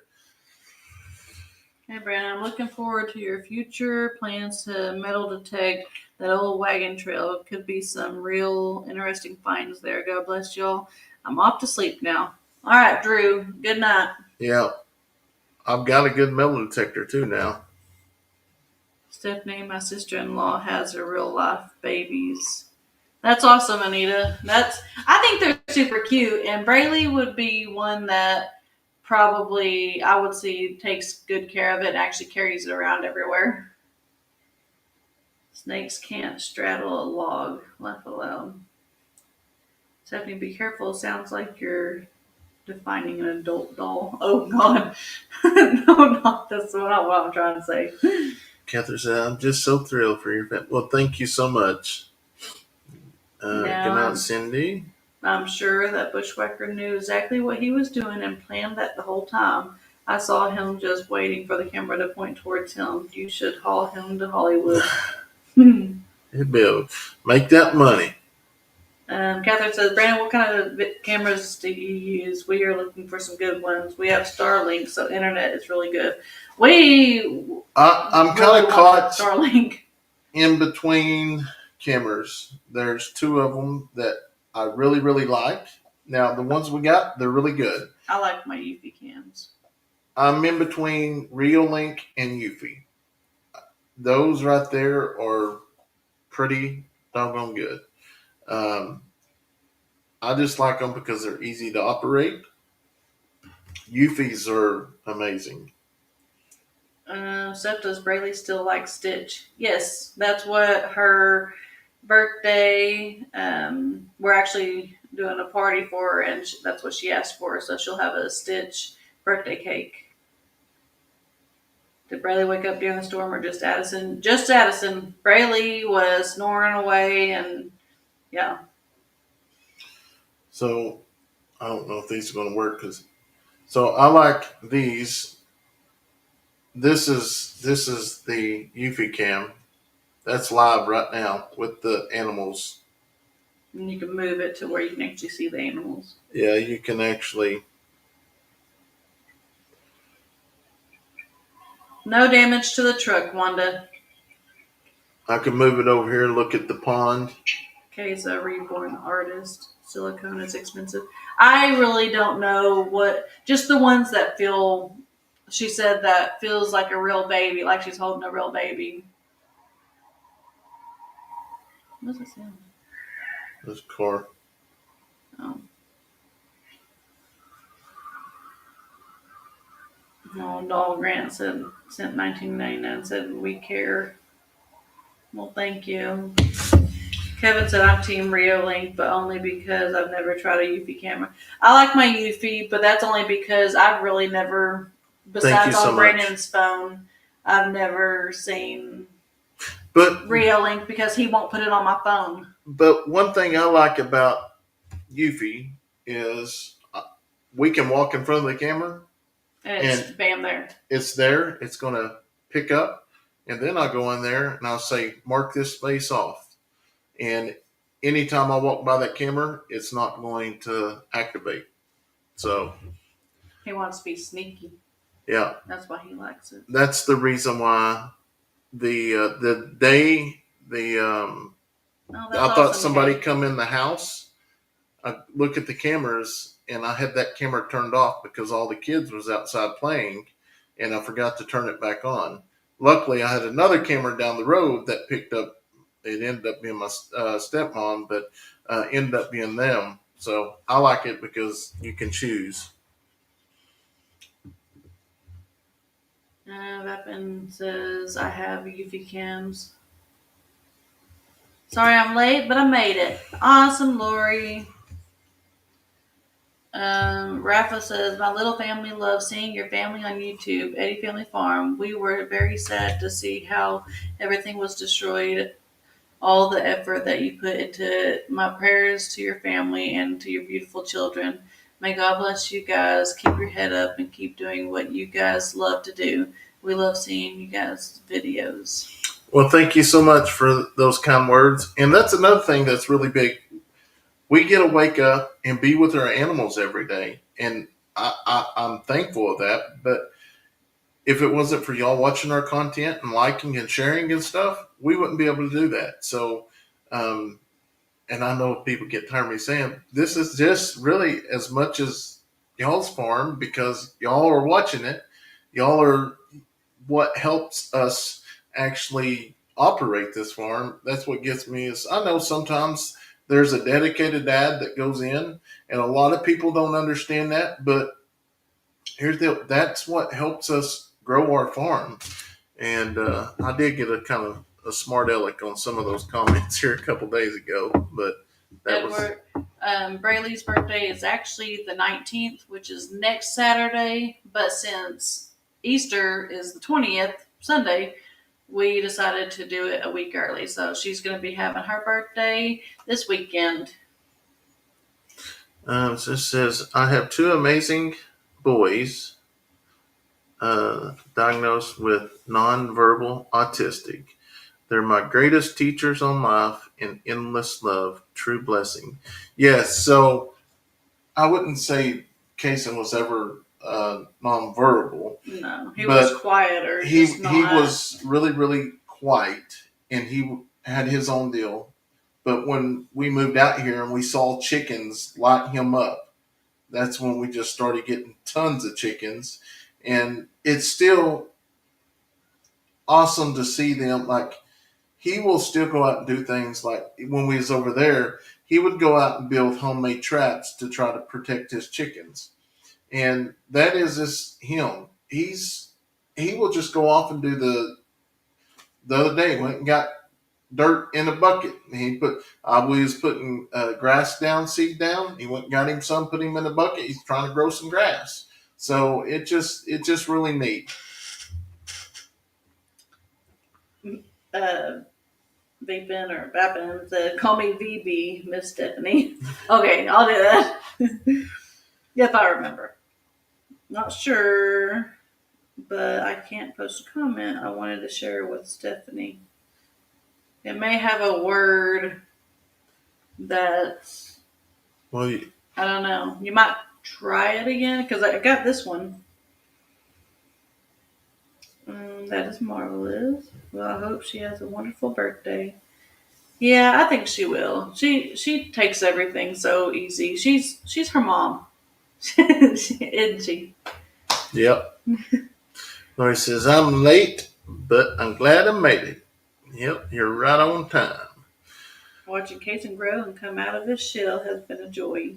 Hey, Brandon, I'm looking forward to your future plans to metal detect that old wagon trail. Could be some real interesting finds there. God bless y'all. I'm off to sleep now. All right, Drew. Good night. Yeah. I've got a good metal detector too now. Stephanie, my sister-in-law, has her real life babies. That's awesome, Anita. I think they're super cute, and Braylee would be one that probably I would see takes good care of it and actually carries it around everywhere. Snakes can't straddle a log, laugh aloud. Stephanie, be careful. Sounds like you're defining an adult doll. Oh God. No, that's not what I'm trying to say. Catherine said, I'm just so thrilled for your family. Well, thank you so much. Good night, Cindy. I'm sure that Bushwhacker knew exactly what he was doing and planned that the whole time. I saw him just waiting for the camera to point towards him. You should haul him to Hollywood. Yeah, Make that money. Catherine says, Brandon, what kind of cameras do you use? We are looking for some good ones. We have Starlink, so internet is really good. I'm really kind of want that caught Starlink. in between cameras. There's two of them that I really, really like. Now, the ones we got, they're really good. I like my Eufy cams. I'm in between Reolink and Eufy. Those right there are pretty doggone good. Um, I just like them because they're easy to operate. Eufys are amazing. Steph, does Braylee still like Stitch? Yes, that's what her birthday. We're actually doing a party for her, and that's what she asked for. So she'll have a Stitch birthday cake. Did Braylee wake up during the storm or just Addison? Just Addison. Braylee was snoring away, and yeah. So I don't know if these are going to work so I like these. This is the Eufy cam. That's live right now with the animals. And you can move it to where you can actually see the animals. Yeah, you can actually. No damage to the truck, Wanda. I can move it over here and look at the pond. Kay's a reborn artist. Silicone is expensive. I really don't know just the ones that feel, she said that feels like a real baby, like she's holding a real baby. What's it sound? This car. Oh. No, Doll Grant sent 1999 said we care. Well, thank you. Kevin said I'm Team Reolink, but only because I've never tried a Eufy camera. I like my Eufy, but that's only because I've really never, besides on Brandon's phone, I've never seen Reolink because he won't put it on my phone. But one thing I like about Eufy is we can walk in front of the camera and bam, there. It's there. It's going to pick up. And then I'll go in there and I'll say, mark this space off. And anytime I walk by that camera, it's not going to activate. So he wants to be sneaky. Yeah. That's why he likes it. That's the reason why the day I thought somebody come in the house. I look at the cameras and I had that camera turned off because all the kids was outside playing and I forgot to turn it back on. Luckily, I had another camera down the road that picked up. It ended up being my stepmom, but ended up being them. So I like it because you can choose. Weapon says I have Eufy cams. Sorry I'm late, but I made it. Awesome, Lori. Rafa says, my little family loves seeing your family on YouTube, Eddy Family Farm. We were very sad to see how everything was destroyed, all the effort that you put into it. My prayers to your family and to your beautiful children. May God bless you guys. Keep your head up and keep doing what you guys love to do. We love seeing you guys' videos. Well, thank you so much for those kind words. And that's another thing that's really big. We get to wake up and be with our animals every day. And I'm thankful of that. But if it wasn't for y'all watching our content and liking and sharing and stuff, we wouldn't be able to do that. So, and I know people get tired of me saying, this is just really as much as y'all's farm because y'all are watching it. Y'all are what helps us actually operate this farm. That's what gets me is I know sometimes there's a dedicated dad that goes in and a lot of people don't understand that, but that's what helps us grow our farm. And I did get a kind of a smart aleck on some of those comments here a couple days ago, but that Braylee's birthday is actually the 19th, which is next Saturday, but since Easter is the 20th, Sunday, we decided to do it a week early. So she's going to be having her birthday this weekend. So it says, I have two amazing boys diagnosed with nonverbal autistic. They're my greatest teachers on life and endless love, true blessing. Yes, so I wouldn't say Kayson was ever nonverbal, No, he was but quieter, just he not. was really really quiet, and he had his own deal. But when we moved out here and we saw chickens light him up, that's when we just started getting tons of chickens, and it's still awesome to see them. Like he will still go out and do things like when we was over there, he would go out and build homemade traps to try to protect his chickens, and that is just him. He will just go off and do the other day went and got dirt in a bucket. He put I was putting grass down, seed down. He went and got him some, put him in a bucket. He's trying to grow some grass. So it just really neat. Uh, Vapin or Vapin said, "Call me VB, Miss Stephanie." Okay, I'll do that if I remember. Not sure, but I can't post a comment I wanted to share with Stephanie. It may have a word that's, Well, I don't know. You might try it again because I got this one. That is marvelous. Well, I hope she has a wonderful birthday. Yeah, I think she will. She takes everything so easy. She's her mom, isn't she? yep. Lori says I'm late, but I'm glad I made it. Yep, you're right on time. Watching Kayson grow and come out of his shell has been a joy.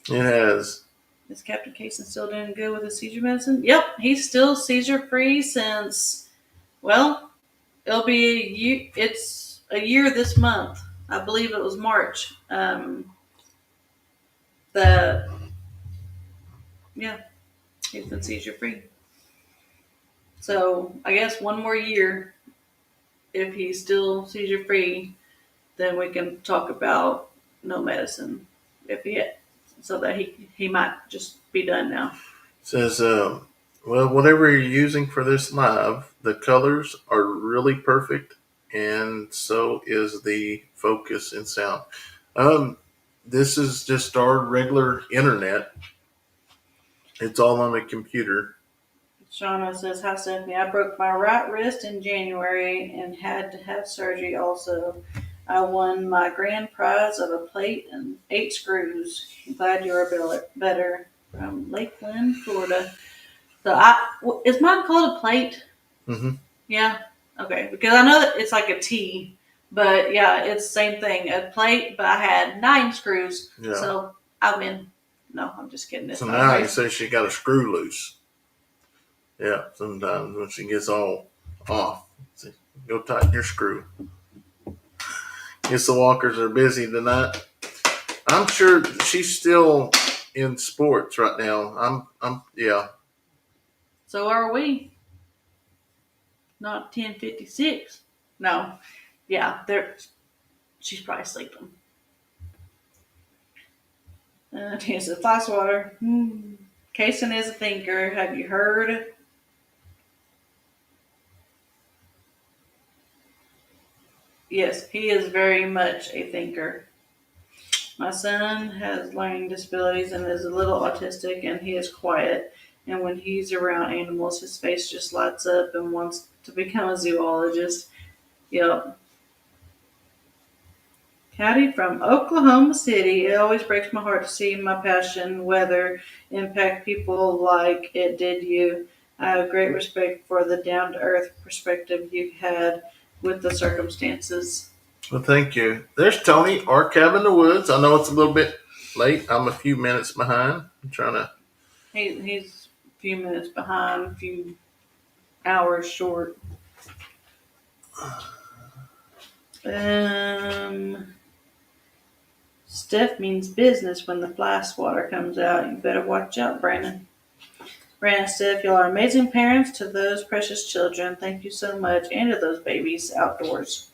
It has. Is Captain Kayson still doing good with his seizure medicine? Yep, he's still seizure free since, well, it'll be a year. It's a year this month. I believe it was March. The Yeah, he's been seizure free. So I guess one more year, if he's still seizure free, then we can talk about no medicine. If he so that he might just be done now. Says well, whatever you're using for this live, the colors are really perfect, and so is the focus and sound. Um, this is just our regular internet. It's all on a computer. Shauna says, "Hi Stephanie, I broke my right wrist in January and had to have surgery also. I won my grand prize of a plate and 8 screws. I'm glad you're better." From Lakeland, Florida. So is mine called a plate? Mm-hmm. Yeah. Okay. Because I know that it's like a T, but yeah, it's the same thing. A plate, but I had 9 screws. Yeah. So I win. No, I'm just kidding. It's So not now right. you say she got a screw loose. Yeah, sometimes when she gets all off, say, go tighten your screw. Guess the Walkers are busy tonight. I'm sure she's still in sports right now. Yeah. So are we. Not 10:56. No. Yeah, she's probably sleeping. He says, "Flash water. Kayson is a thinker. Have you heard?" Yes, he is very much a thinker. My son has learning disabilities and is a little autistic, and he is quiet. And when he's around animals, his face just lights up and wants to become a zoologist. Yep. Howdy from Oklahoma City. It always breaks my heart to see my passion weather impact people like it did you. I have great respect for the down to earth perspective you had with the circumstances. Well, thank you. There's Tony, our cabin in the woods. I know it's a little bit late. I'm a few minutes behind. I'm trying to. He's a few minutes behind, a few hours short. Steph means business when the fly swatter comes out. You better watch out, Brandon. Brandon, Steph, y'all are amazing parents to those precious children. Thank you so much. And to those babies outdoors.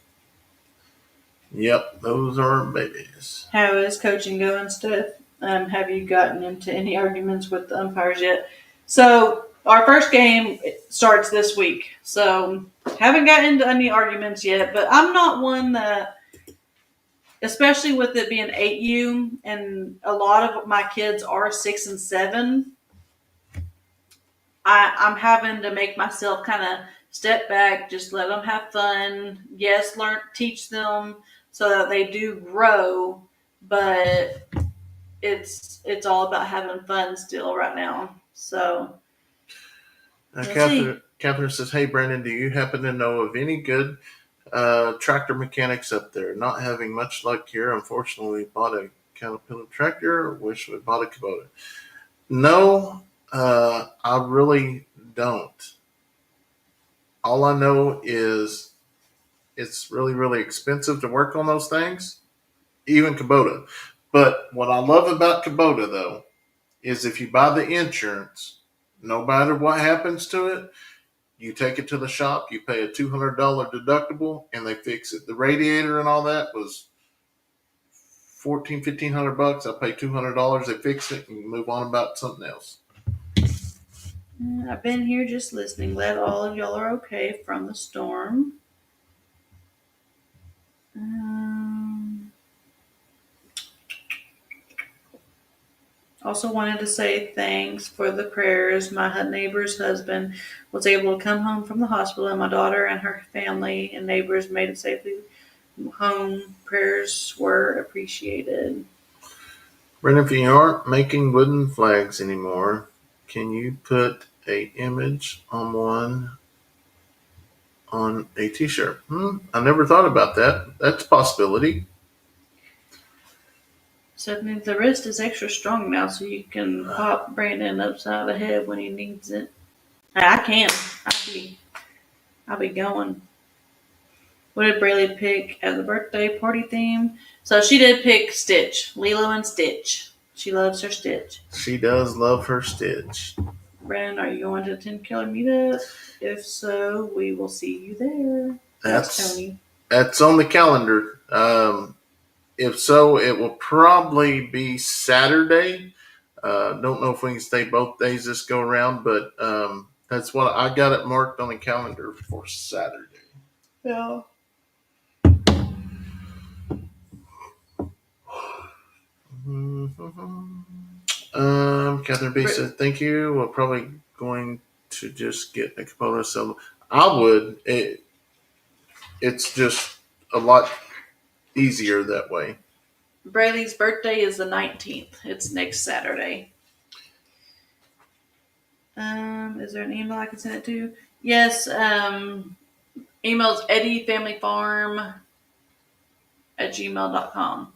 Yep, those are babies. How is coaching going, Steph? Have you gotten into any arguments with the umpires yet? So our first game starts this week. So Haven't gotten into any arguments yet, but I'm not one that, especially with it being 8U, and a lot of my kids are 6 and 7. I'm having to make myself kind of step back, just let them have fun. Yes, teach them so that they do grow, but it's all about having fun still right now. So we'll see. Catherine says, "Hey, Brandon, do you happen to know of any good tractor mechanics up there? Not having much luck here. Unfortunately, bought a Caterpillar tractor. Wish we bought a Kubota." No, I really don't. All I know is it's really, really expensive to work on those things, even Kubota. But what I love about Kubota, though, is if you buy the insurance, no matter what happens to it, you take it to the shop, you pay a $200 deductible, and they fix it. The radiator and all that was 1,500 bucks. I pay $200, they fix it, and move on about something else. I've been here just listening. Glad all of y'all are okay from the storm. Also wanted to say thanks for the prayers. My neighbor's husband was able to come home from the hospital, and my daughter and her family and neighbors made it safely home. Prayers were appreciated. Brenda, if you aren't making wooden flags anymore, can you put a image on one on a t-shirt? I never thought about that. That's a possibility. Stephanie, the wrist is extra strong now, so you can pop Brandon upside the head when he needs it. I can. I'll be going. What did Braylee pick as a birthday party theme? So she did pick Stitch, Lilo and Stitch. She loves her Stitch. She does love her Stitch. Brandon, are you going to 10 Killer Meetup? If so, we will see you there. That's Tony. That's on the calendar. If so, it will probably be Saturday. Don't know if we can stay both days this go around, but that's what I got it marked on the calendar for Saturday. Yeah. Catherine B said, "Thank you. We're probably going to just get a Kubota." So I would. It's just a lot easier that way. Braylee's birthday is the 19th. It's next Saturday. Is there an email I can send it to? Yes. Email's eddyfamilyfarm@gmail.com.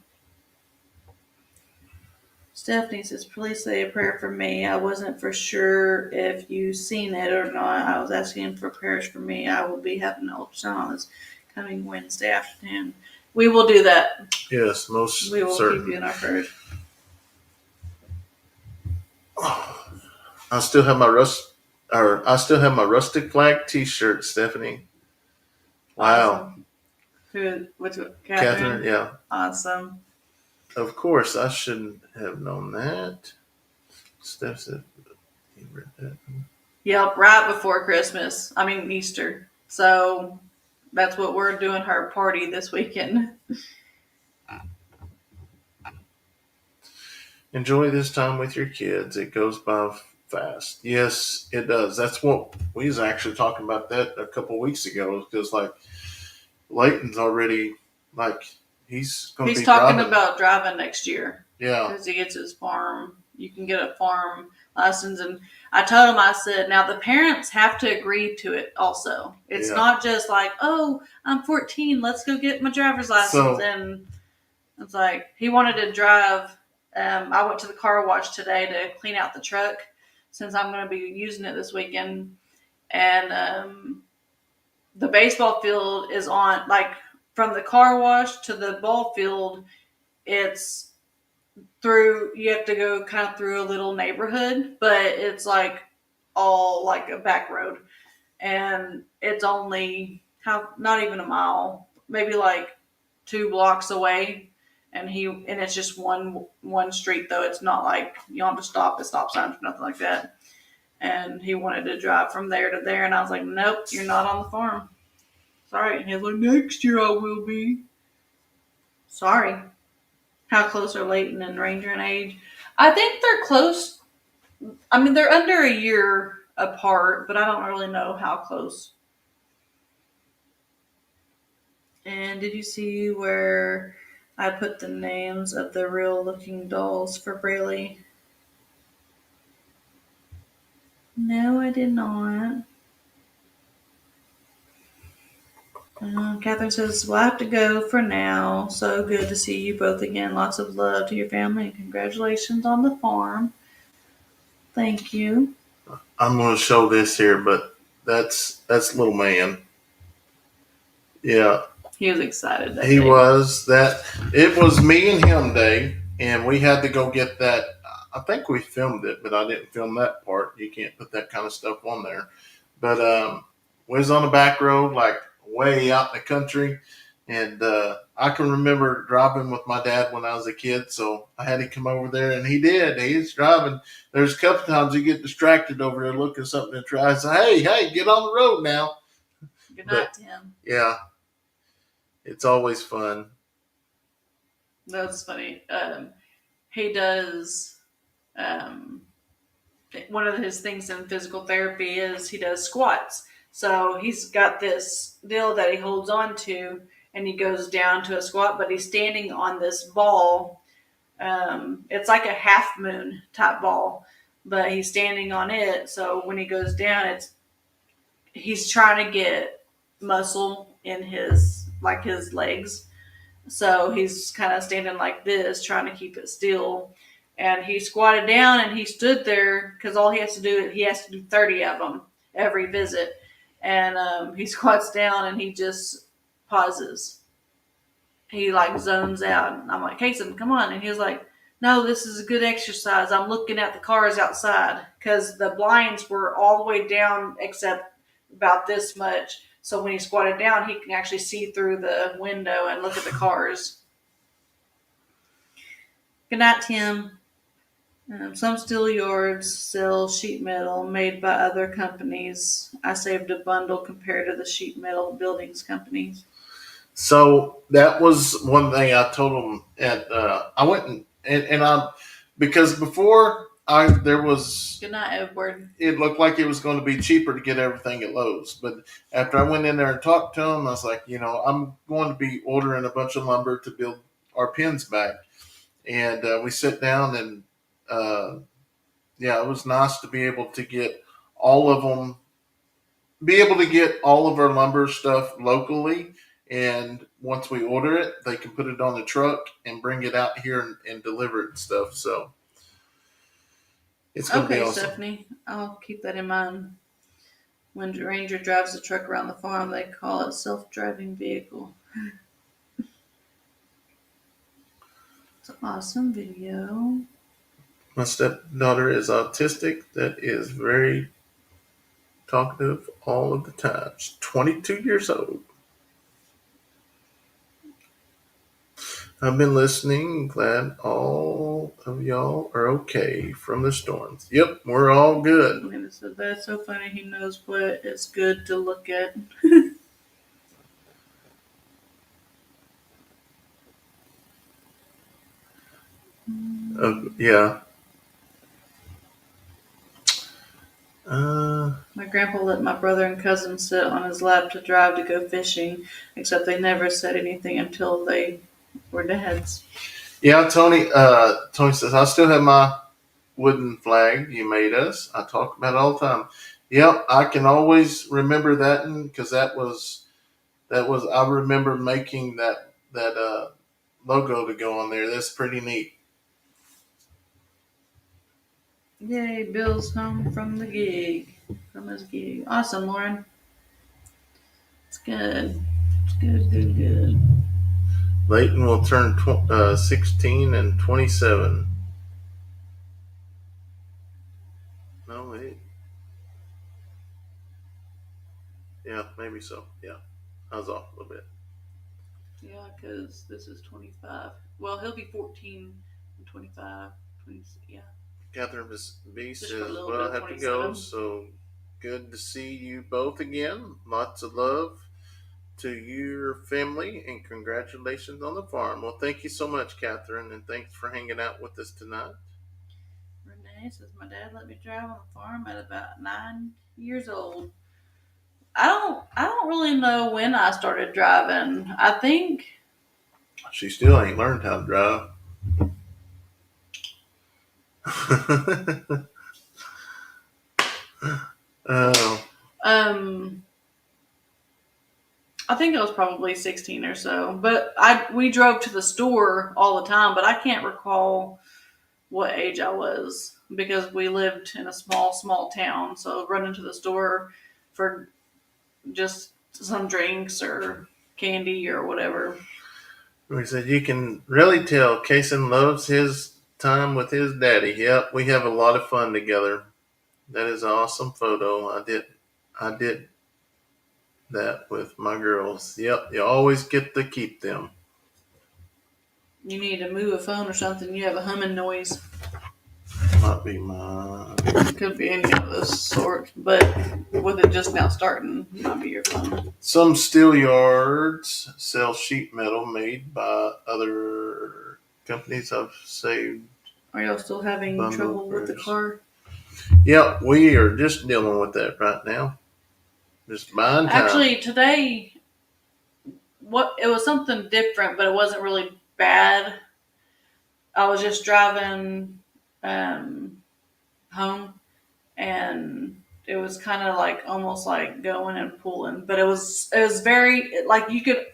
Stephanie says, "Please say a prayer for me. I wasn't for sure if you seen it or not. I was asking for prayers for me. I will be having an ultrasound on this coming Wednesday afternoon." We will do that. Yes, most We will certain. keep you in our prayers. I still have my rustic flag T-shirt, Stephanie. Wow. Awesome. What's it? Catherine, yeah. Awesome. Of course, I shouldn't have known that. Steph said, "You read that." Yep, right before Christmas. I mean Easter. So that's what we're doing her party this weekend. Enjoy this time with your kids. It goes by fast. Yes, it does. That's what we was actually talking about that a couple of weeks ago. Because like Leighton's already like he's going to be talking driving. about driving next year. Yeah, because he gets his farm. You can get a farm license, and I told him, I said, now the parents have to agree to it. Also, it's not just like, oh, I'm 14, let's go get my driver's license. And it's like he wanted to drive. I went to the car wash today to clean out the truck since I'm going to be using it this weekend. And the baseball field is on, like, from the car wash to the ball field, it's through, you have to go kind of through a little neighborhood, but it's like all like a back road. And it's only not even a mile, maybe like 2 blocks away. And it's just one street though. It's not like you don't have to stop at stop signs or nothing like that. And he wanted to drive from there to there, and I was like, nope, you're not on the farm. Sorry. And he's like, next year I will be. Sorry. How close are Leighton and Ranger in age? I think they're close. I mean, they're under a year apart, but I don't really know how close. And did you see where I put the names of the real looking dolls for Braylee? No, I did not. Catherine says, "Well, I have to go for now. So good to see you both again. Lots of love to your family and congratulations on the farm." Thank you. I'm going to show this here, but that's little man. Yeah, He was excited that he day. was that. It was me and him day, and we had to go get that. I think we filmed it, but I didn't film that part. You can't put that kind of stuff on there. But we was on the back road, like way out in the country, and I can remember driving with my dad when I was a kid. So I had to come over there, and he did. He was driving. There's a couple times you get distracted over there looking at something to try. I say, hey, get on the road now. Good But night, Tim. yeah, it's always fun. That's funny. He does. Um, One of his things in physical therapy is he does squats. So he's got this deal that he holds on to, and he goes down to a squat, but he's standing on this ball. It's like a half moon type ball, but he's standing on it. So when he goes down, he's trying to get muscle in his legs. So he's kind of standing like this, trying to keep it still. And he squatted down and he stood there because all he has to do 30 of them every visit. And he squats down and he just pauses. He like zones out. And I'm like, Kayson, come on. And he was like, no, this is a good exercise. I'm looking at the cars outside because the blinds were all the way down except about this much. So when he squatted down, he can actually see through the window and look at the cars. Good night, Tim. Some steel yards sell sheet metal made by other companies. I saved a bundle compared to the sheet metal buildings companies. So that was one thing I told him. At I went and I because before I there was Good night, Edward. it looked like it was going to be cheaper to get everything at Lowe's, but after I went in there and talked to him, I was like, I'm going to be ordering a bunch of lumber to build our pens back, and we sit down and uh, yeah, it was nice to be able to get all of them be able to get all of our lumber stuff locally. And once we order it, they can put it on the truck and bring it out here and deliver it and stuff. So it's going to be Okay, awesome. Stephanie. I'll keep that in mind. When Ranger drives the truck around the farm, they call it self-driving vehicle. It's an awesome video. My stepdaughter is autistic. That is very talkative all of the time. She's 22 years old. I've been listening. Glad all of y'all are okay from the storms. Yep, we're all good. Amanda said, that's so funny. He knows what is good to look at. Yeah. My grandpa let my brother and cousin sit on his lap to drive to go fishing, except they never said anything until they were dads. Yeah, Tony. Tony says I still have my wooden flag you made us. I talk about it all the time. Yep, I can always remember that because that was I remember making that logo to go on there. That's pretty neat. Yay, Bill's home from his gig. Awesome, Lauren. It's good. It's good, good, good. Leighton will turn 16 and 27. No, yeah, maybe so. Yeah, I was off a little bit. Yeah, because this is 25. Well, he'll be 14 and 25. 20, yeah. Catherine B Just for a says, little "Well, bit, I have to go. 27. So good to see you both again. Lots of love to your family and congratulations on the farm. Well, thank you so much, Catherine, and thanks for hanging out with us tonight. Renee says my dad let me drive on the farm at about 9 years old. I don't really know when I started driving. I think She still ain't learned how to drive. Oh, um I think I was probably 16 or so. But we drove to the store all the time, but I can't recall what age I was because we lived in a small town. So running to the store for just some drinks or candy or whatever. we said you can really tell Kayson loves his time with his daddy. Yep, we have a lot of fun together. That is an awesome photo. I did that with my girls. Yep, you always get to keep them. You need to move a phone or something. You have a humming noise. Might be mine. Could be any of this sort, but with it just now starting, it might be your phone. Some steel yards sell sheet metal made by other companies. I've saved. Are y'all still having Bundle trouble with the prayers. car? Yep, we are just dealing with that right now. Just buying time. Actually, today, it was something different, but it wasn't really bad. I was just driving home, and it was kind of like almost like going and pulling, but it was very like you could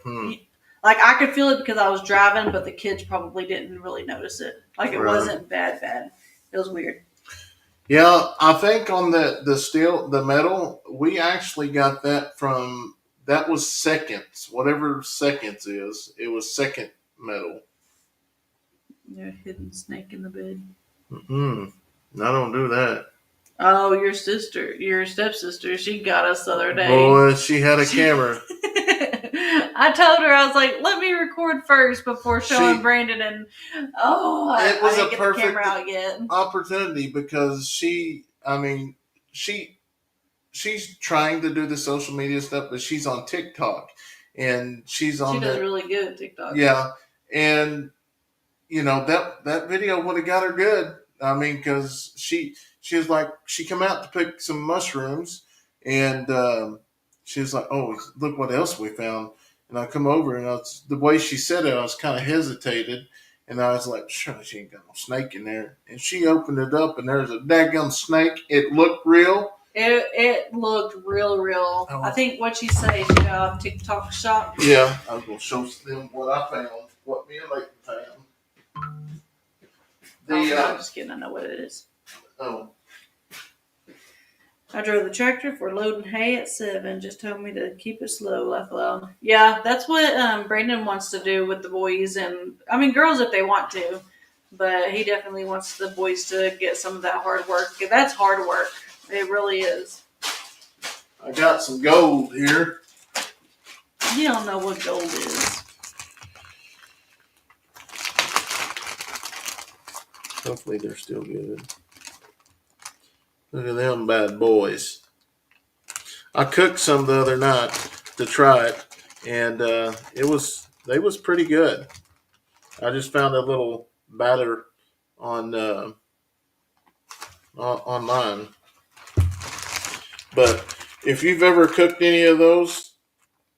like I could feel it because I was driving, but the kids probably didn't really notice it. Like it Right. wasn't bad. It was weird. Yeah, I think on the metal, we actually got that from, that was seconds, whatever seconds is. It was second metal. There's a hidden snake in the bed. I don't do that. Oh, your stepsister, she got us the other day. Boy, she had a camera. I told her, I was like, let me record first before showing Brandon, and I didn't get the camera out yet. Opportunity because she's trying to do the social media stuff, but she's on TikTok and she does really good at TikTok. Yeah, and that video would have got her good. I mean, because she was like, she come out to pick some mushrooms, and she was like, "Oh, look what else we found." And I come over, and the way she said it, I was kind of hesitated, and I was like, "Sure, she ain't got no snake in there." And she opened it up, and there's a daggum snake. It looked real. It looked real. I think what she said, she got a TikTok shop. Yeah, I was gonna show them what I found, what me and Leighton found. I'm just kidding. I know what it is. Oh. I drove the tractor for loading hay at 7. Just told me to keep it slow, laugh aloud. Yeah, that's what Brandon wants to do with the boys, and I mean girls if they want to, but he definitely wants the boys to get some of that hard work. That's hard work. It really is. I got some gold here. You don't know what gold is. Hopefully they're still good. Look at them bad boys. I cooked some the other night to try it, and they was pretty good. I just found a little batter on online. But if you've ever cooked any of those,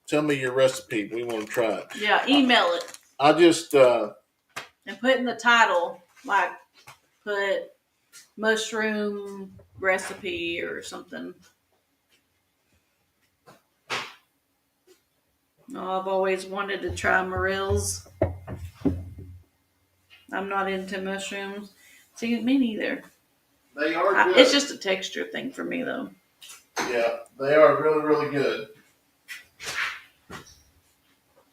tell me your recipe. We want to try it. Yeah, email it. I just and put in the title, like put mushroom recipe or something. Oh, I've always wanted to try morels. I'm not into mushrooms. See, me neither. They are good. It's just a texture thing for me, though. Yeah, they are really, really good.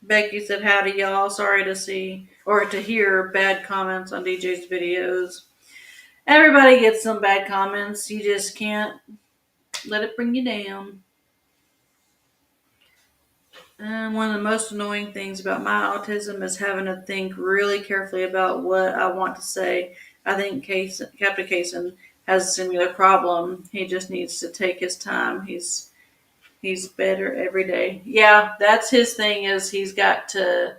Becky said, howdy, y'all. Sorry to see or to hear bad comments on DJ's videos. Everybody gets some bad comments. You just can't let it bring you down. One of the most annoying things about my autism is having to think really carefully about what I want to say. I think Captain Kayson has a similar problem. He just needs to take his time. He's He's better every day. Yeah, that's his thing. Is he's got to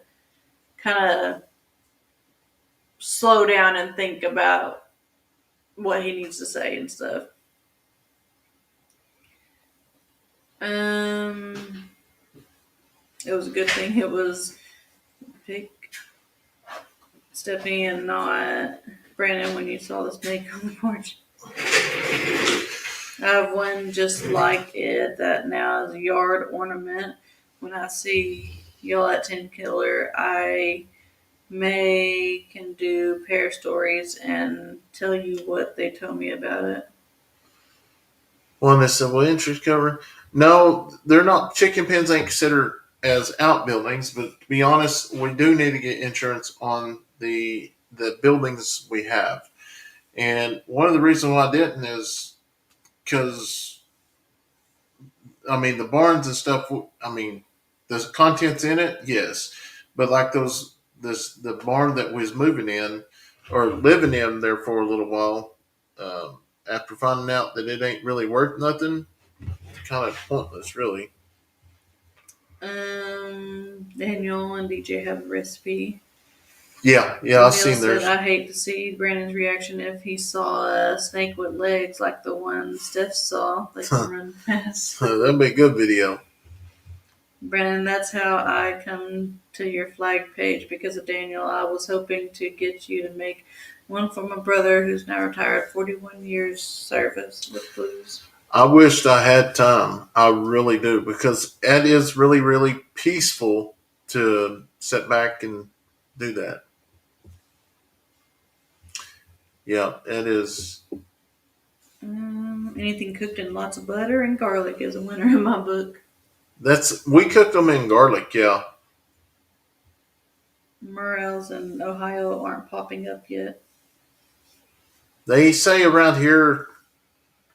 kind of slow down and think about what he needs to say and stuff. Um, it was a good thing it was pick Stephanie and not Brandon when you saw the snake on the porch. I have one just like it that now is a yard ornament. When I see y'all at 10 Killer, I can do pair stories and tell you what they told me about it. One is civil interest cover. No, they're not. Chicken pens ain't considered as outbuildings, but to be honest, we do need to get insurance on the buildings we have. And one of the reasons why I didn't is because I mean the barns and stuff. I mean, there's contents in it, yes, but like the barn that we was moving in or living in there for a little while. After finding out that it ain't really worth nothing, kind of pointless, really. Daniel and DJ have a recipe. Yeah, Neil I've seen said, theirs. I hate to see Brandon's reaction if he saw a snake with legs like the one Steph saw. They can run fast. That'd be a good video. Brandon, that's how I come to your flag page because of Daniel. I was hoping to get you to make one for my brother who's now retired, 41 years service with blues. I wished I had time. I really do because it is really, really peaceful to sit back and do that. Yeah, it is. Anything cooked in lots of butter and garlic is a winner in my book. We cook them in garlic. Yeah, Morels in Ohio aren't popping up yet. they say around here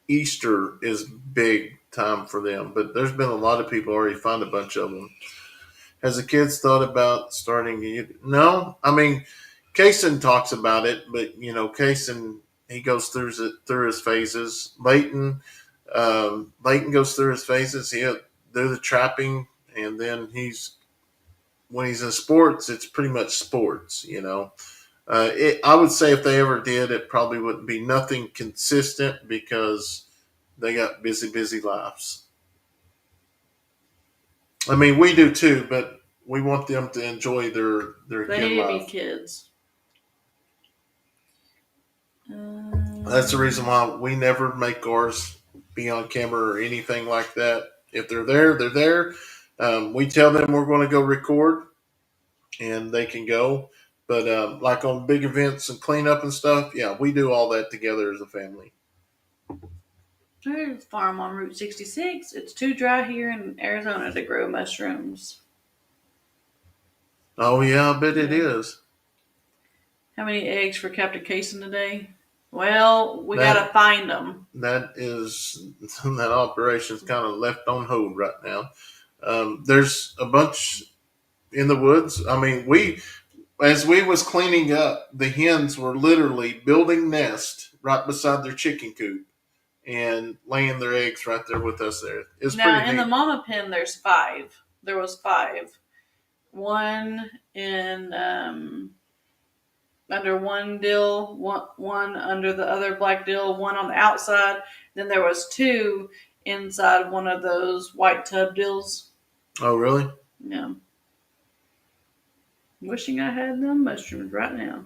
Easter is big time for them, but there's been a lot of people already find a bunch of them. Has the kids thought about starting? No, I mean, Kayson talks about it, but Kayson he goes through his phases. Leighton goes through his phases. He'll do the trapping, and then when he's in sports, it's pretty much sports. I would say if they ever did, it probably wouldn't be nothing consistent because they got busy lives. I mean, we do too, but we want them to enjoy their They kid need to be life. kids. That's the reason why we never make ours be on camera or anything like that. If they're there, they're there. We tell them we're going to go record, and they can go. But like on big events and cleanup and stuff, yeah, we do all that together as a family. There's a farm on Route 66. It's too dry here in Arizona to grow mushrooms. Oh yeah, I bet it Yeah. is. How many eggs for Captain Kayson today? Well, we That gotta find them. that is that operation's kind of left on hold right now. There's a bunch in the woods. I mean, as we was cleaning up, the hens were literally building nest right beside their chicken coop and laying their eggs right there with us. There, it's Now, pretty in the neat. mama pen, there's 5. There was 5. One in under one dill, one under the other black dill, one on the outside. Then there was 2 inside one of those white tub dills. Oh, really? Yeah. Wishing I had them mushrooms right now.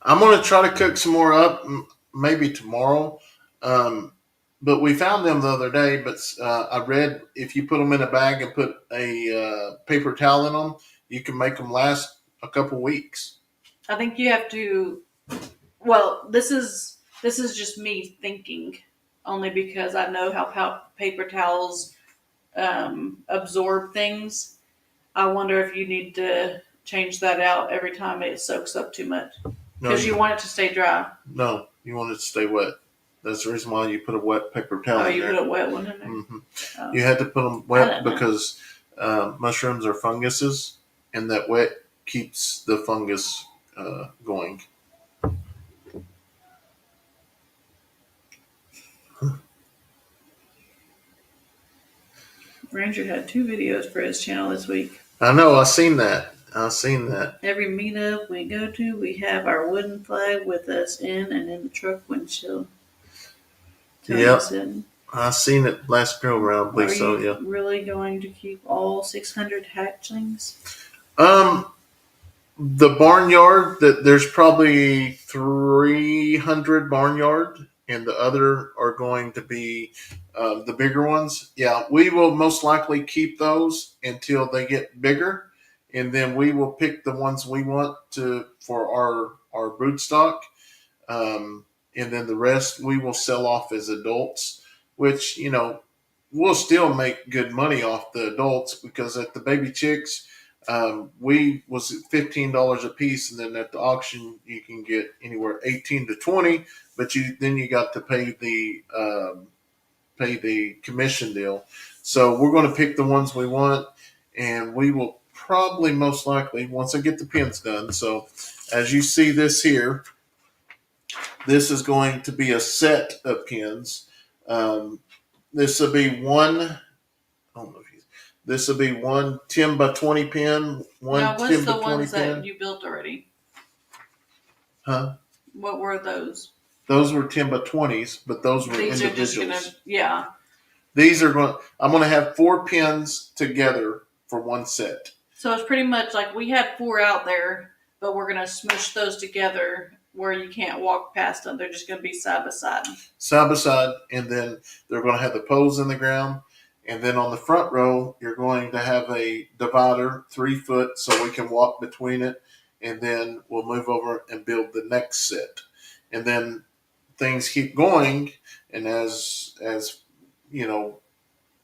I'm gonna try to cook some more up, maybe tomorrow. Um, but we found them the other day. But I read if you put them in a bag and put a paper towel in them, you can make them last a couple weeks. I think you have to. Well, this is just me thinking, only because I know how paper towels absorb things. I wonder if you need to change that out every time it soaks up too much No, because you want it to stay dry. no, you want it to stay wet. That's the reason why you put a wet paper towel Oh, in you there. put a wet one in there. Hmm. Oh. You had to put them I wet don't know. because mushrooms are funguses, and that wet keeps the fungus going. Ranger had 2 videos for his channel this week. I know. I seen that. Every meetup we go to, we have our wooden flag with us in and in the truck windshield. Yep. Said, I seen it last go around. I believe so. Yeah. Really going to keep all 600 hatchlings? The barnyard, there's probably 300 barnyard, and the other are going to be the bigger ones. Yeah, we will most likely keep those until they get bigger, and then we will pick the ones we want to for our brood stock, and then the rest we will sell off as adults, which we'll still make good money off the adults because at the baby chicks we was $15 a piece, and then at the auction you can get anywhere 18 to 20, but you got to pay the commission deal. So we're going to pick the ones we want, and we will probably most likely once I get the pins done. So as you see this here, this is going to be a set of pins. This will be one. I don't know if this will be one 10 by 20 pin, one now, what's 10 the by 20 ones pin. that you built already? Huh? What were those? Those were 10 by 20s, but those were These individuals. are just yeah. These are going. I'm going to have 4 pins together for one set. So it's pretty much like we had 4 out there, but we're going to smush those together where you can't walk past them. They're just going to be side by side. Side by side, and then they're going to have the poles in the ground. And then on the front row, you're going to have a divider, 3 foot, so we can walk between it. And then we'll move over and build the next set. And then things keep going, and as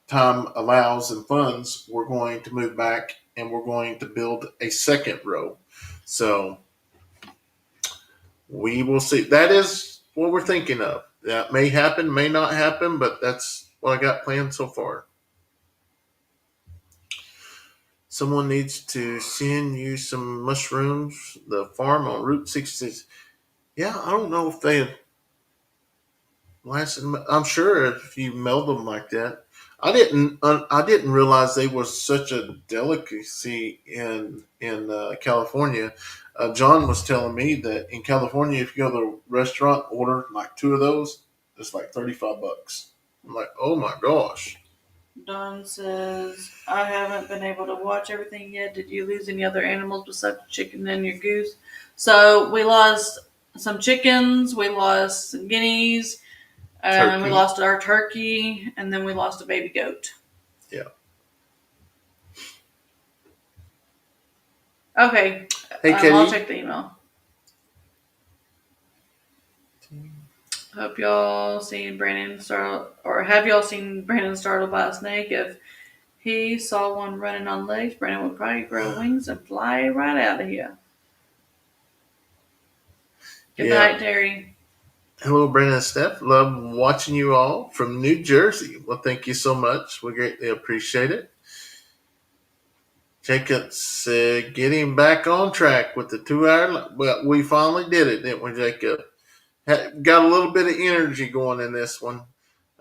time allows and funds, we're going to move back and we're going to build a second row. So we will see. That is what we're thinking of. That may happen, may not happen, but that's what I got planned so far. Someone needs to send you some mushrooms. The farm on Route 66. Yeah, I don't know if they lasted. I'm sure if you mailed them like that. I didn't realize they were such a delicacy in California. John was telling me that in California, if you go to a restaurant, order like 2 of those, it's like $35. I'm like, oh my gosh. Don says, I haven't been able to watch everything yet. Did you lose any other animals besides the chicken and your goose? So we lost some chickens, we lost some guineas, we lost our turkey, and then we lost a baby goat. Yeah. Okay. Hey, Katie. I'll check the email. Hope y'all seen Brandon startled, or have y'all seen Brandon startled by a snake? If he saw one running on legs, Brandon would probably grow wings and fly right out of here. Good night, Terry. Hello, Brandon and Steph. Love watching you all from New Jersey. Well, thank you so much. We greatly appreciate it. Jacob's getting back on track with the 2-hour. Well, we finally did it, didn't we, Jacob? Got a little bit of energy going in this one.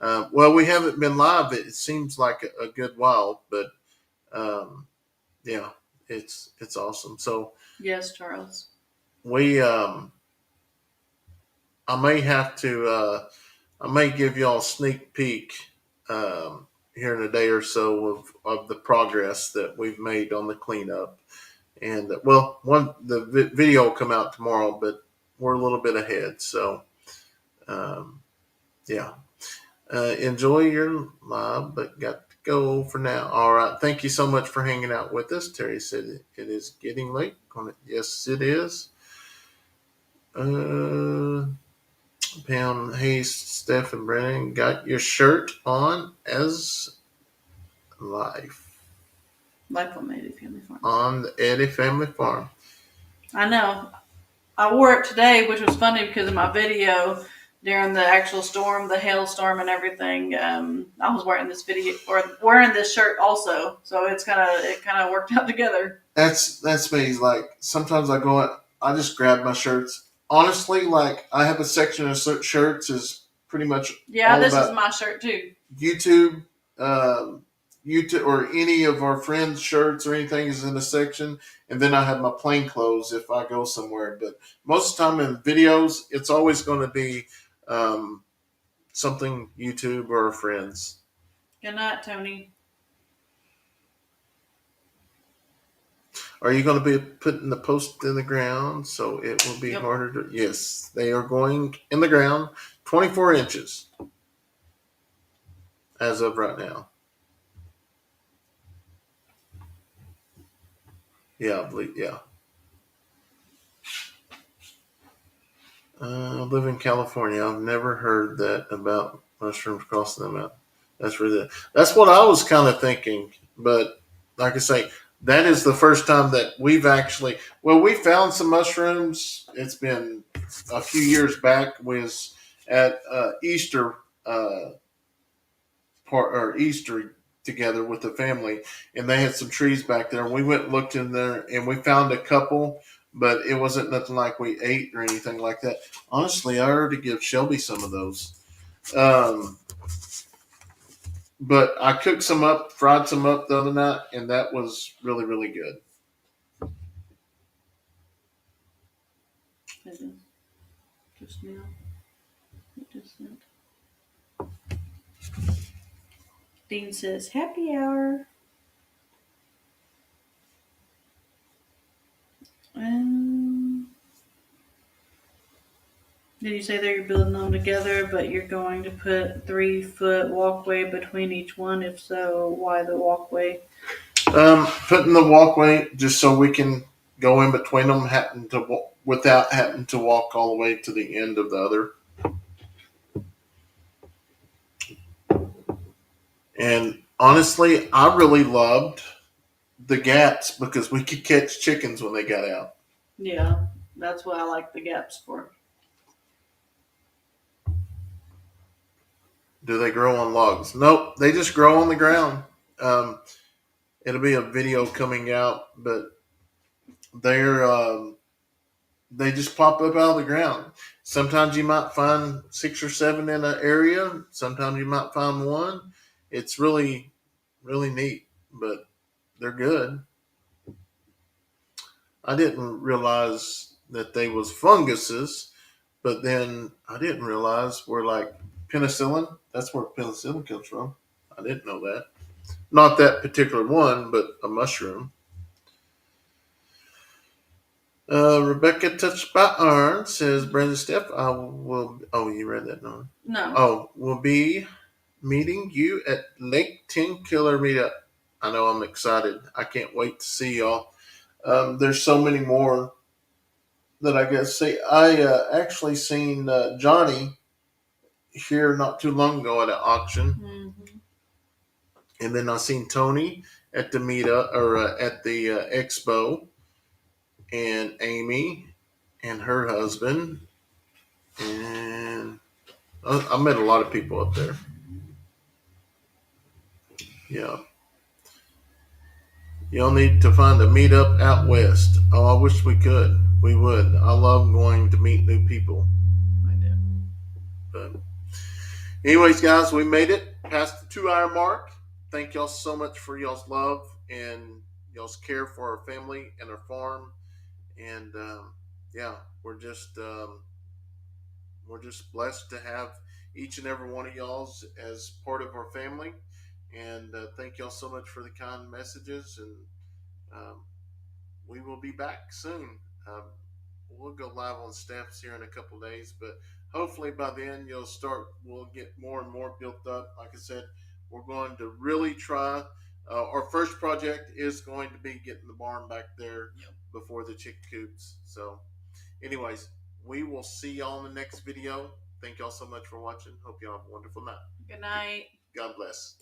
Well, we haven't been live. It seems like a good while, but yeah, it's awesome. So yes, Charles. We I may have to. I may give y'all a sneak peek here in a day or so of the progress that we've made on the cleanup. And the video will come out tomorrow, but we're a little bit ahead. So, yeah. Enjoy your live, but got to go for now. All right. Thank you so much for hanging out with us. Terry said it is getting late. Yes, it is. Pam, hey, Steph and Brennan, got your shirt on as life on the Eddy Family Farm. On the Eddy Family Farm. I know. I wore it today, which was funny because in my video during the actual storm, the hailstorm and everything, I was wearing this shirt also. So it kind of worked out together. That's me. Like sometimes I go out, I just grab my shirts. Honestly, like I have a section of shirts is pretty much this is my shirt too. YouTube, YouTube or any of our friends' shirts or anything is in a section, and then I have my plain clothes if I go somewhere. But most of the time in videos, it's always going to be um, something YouTube or friends. Good night, Tony. Are you going to be putting the post in the ground so it will be Yep. harder to? Yes, they are going in the ground, 24 inches as of right now. Yeah, I believe. Yeah. I live in California. I've never heard that about mushrooms crossing them out. That's really that's what I was kind of thinking. But like I say, that is the first time that we've actually we found some mushrooms. It's been a few years back. Was at Easter part or Easter together with the family, and they had some trees back there. And we went and looked in there, and we found a couple, but it wasn't nothing like we ate or anything like that. Honestly, I already give Shelby some of those. Um, but I cooked some up, fried some up the other night, and that was really, really good. Just now. It just sent. Dean says, happy hour. Did you say that you're building them together, but you're going to put 3-foot walkway between each one? If so, why the walkway? Putting the walkway just so we can go in between them, without having to walk all the way to the end of the other. And honestly, I really loved the gaps because we could catch chickens when they got out. Yeah, that's what I like the gaps for. Do they grow on logs? Nope, they just grow on the ground. Um, it'll be a video coming out, but they're they just pop up out of the ground. Sometimes you might find 6 or 7 in an area. Sometimes you might find one. It's really, really neat, but they're good. I didn't realize that they was funguses, but then I didn't realize we're like penicillin. That's where penicillin comes from. I didn't know that. Not that particular one, but a mushroom. Rebecca touched by iron says Brandon Steph. I will. Oh, you read that, no? No. Oh, we'll be meeting you at Leighton Killer Meetup. I know I'm excited. I can't wait to see y'all. There's so many more that I guess see. I actually seen Johnny here not too long ago at an auction, and then I seen Tony at the meetup or at the expo, and Amy and her husband, and I met a lot of people up there. Yeah. You'll need to find a meetup out west. Oh, I wish we could. We would. I love going to meet new people. I do. But anyways, guys, we made it past the 2 hour mark. Thank y'all so much for y'all's love and y'all's care for our family and our farm. And yeah, we're just blessed to have each and every one of y'all's as part of our family. And thank y'all so much for the kind messages. And um, we will be back soon. We'll go live on Steps here in a couple of days, but hopefully by then we'll get more and more built up. Like I said, we're going to really try. Our first project is going to be getting the barn back there before the chick coops. So, anyways, we will see y'all in the next video. Thank y'all so much for watching. Hope y'all have a wonderful night. Good night. God bless.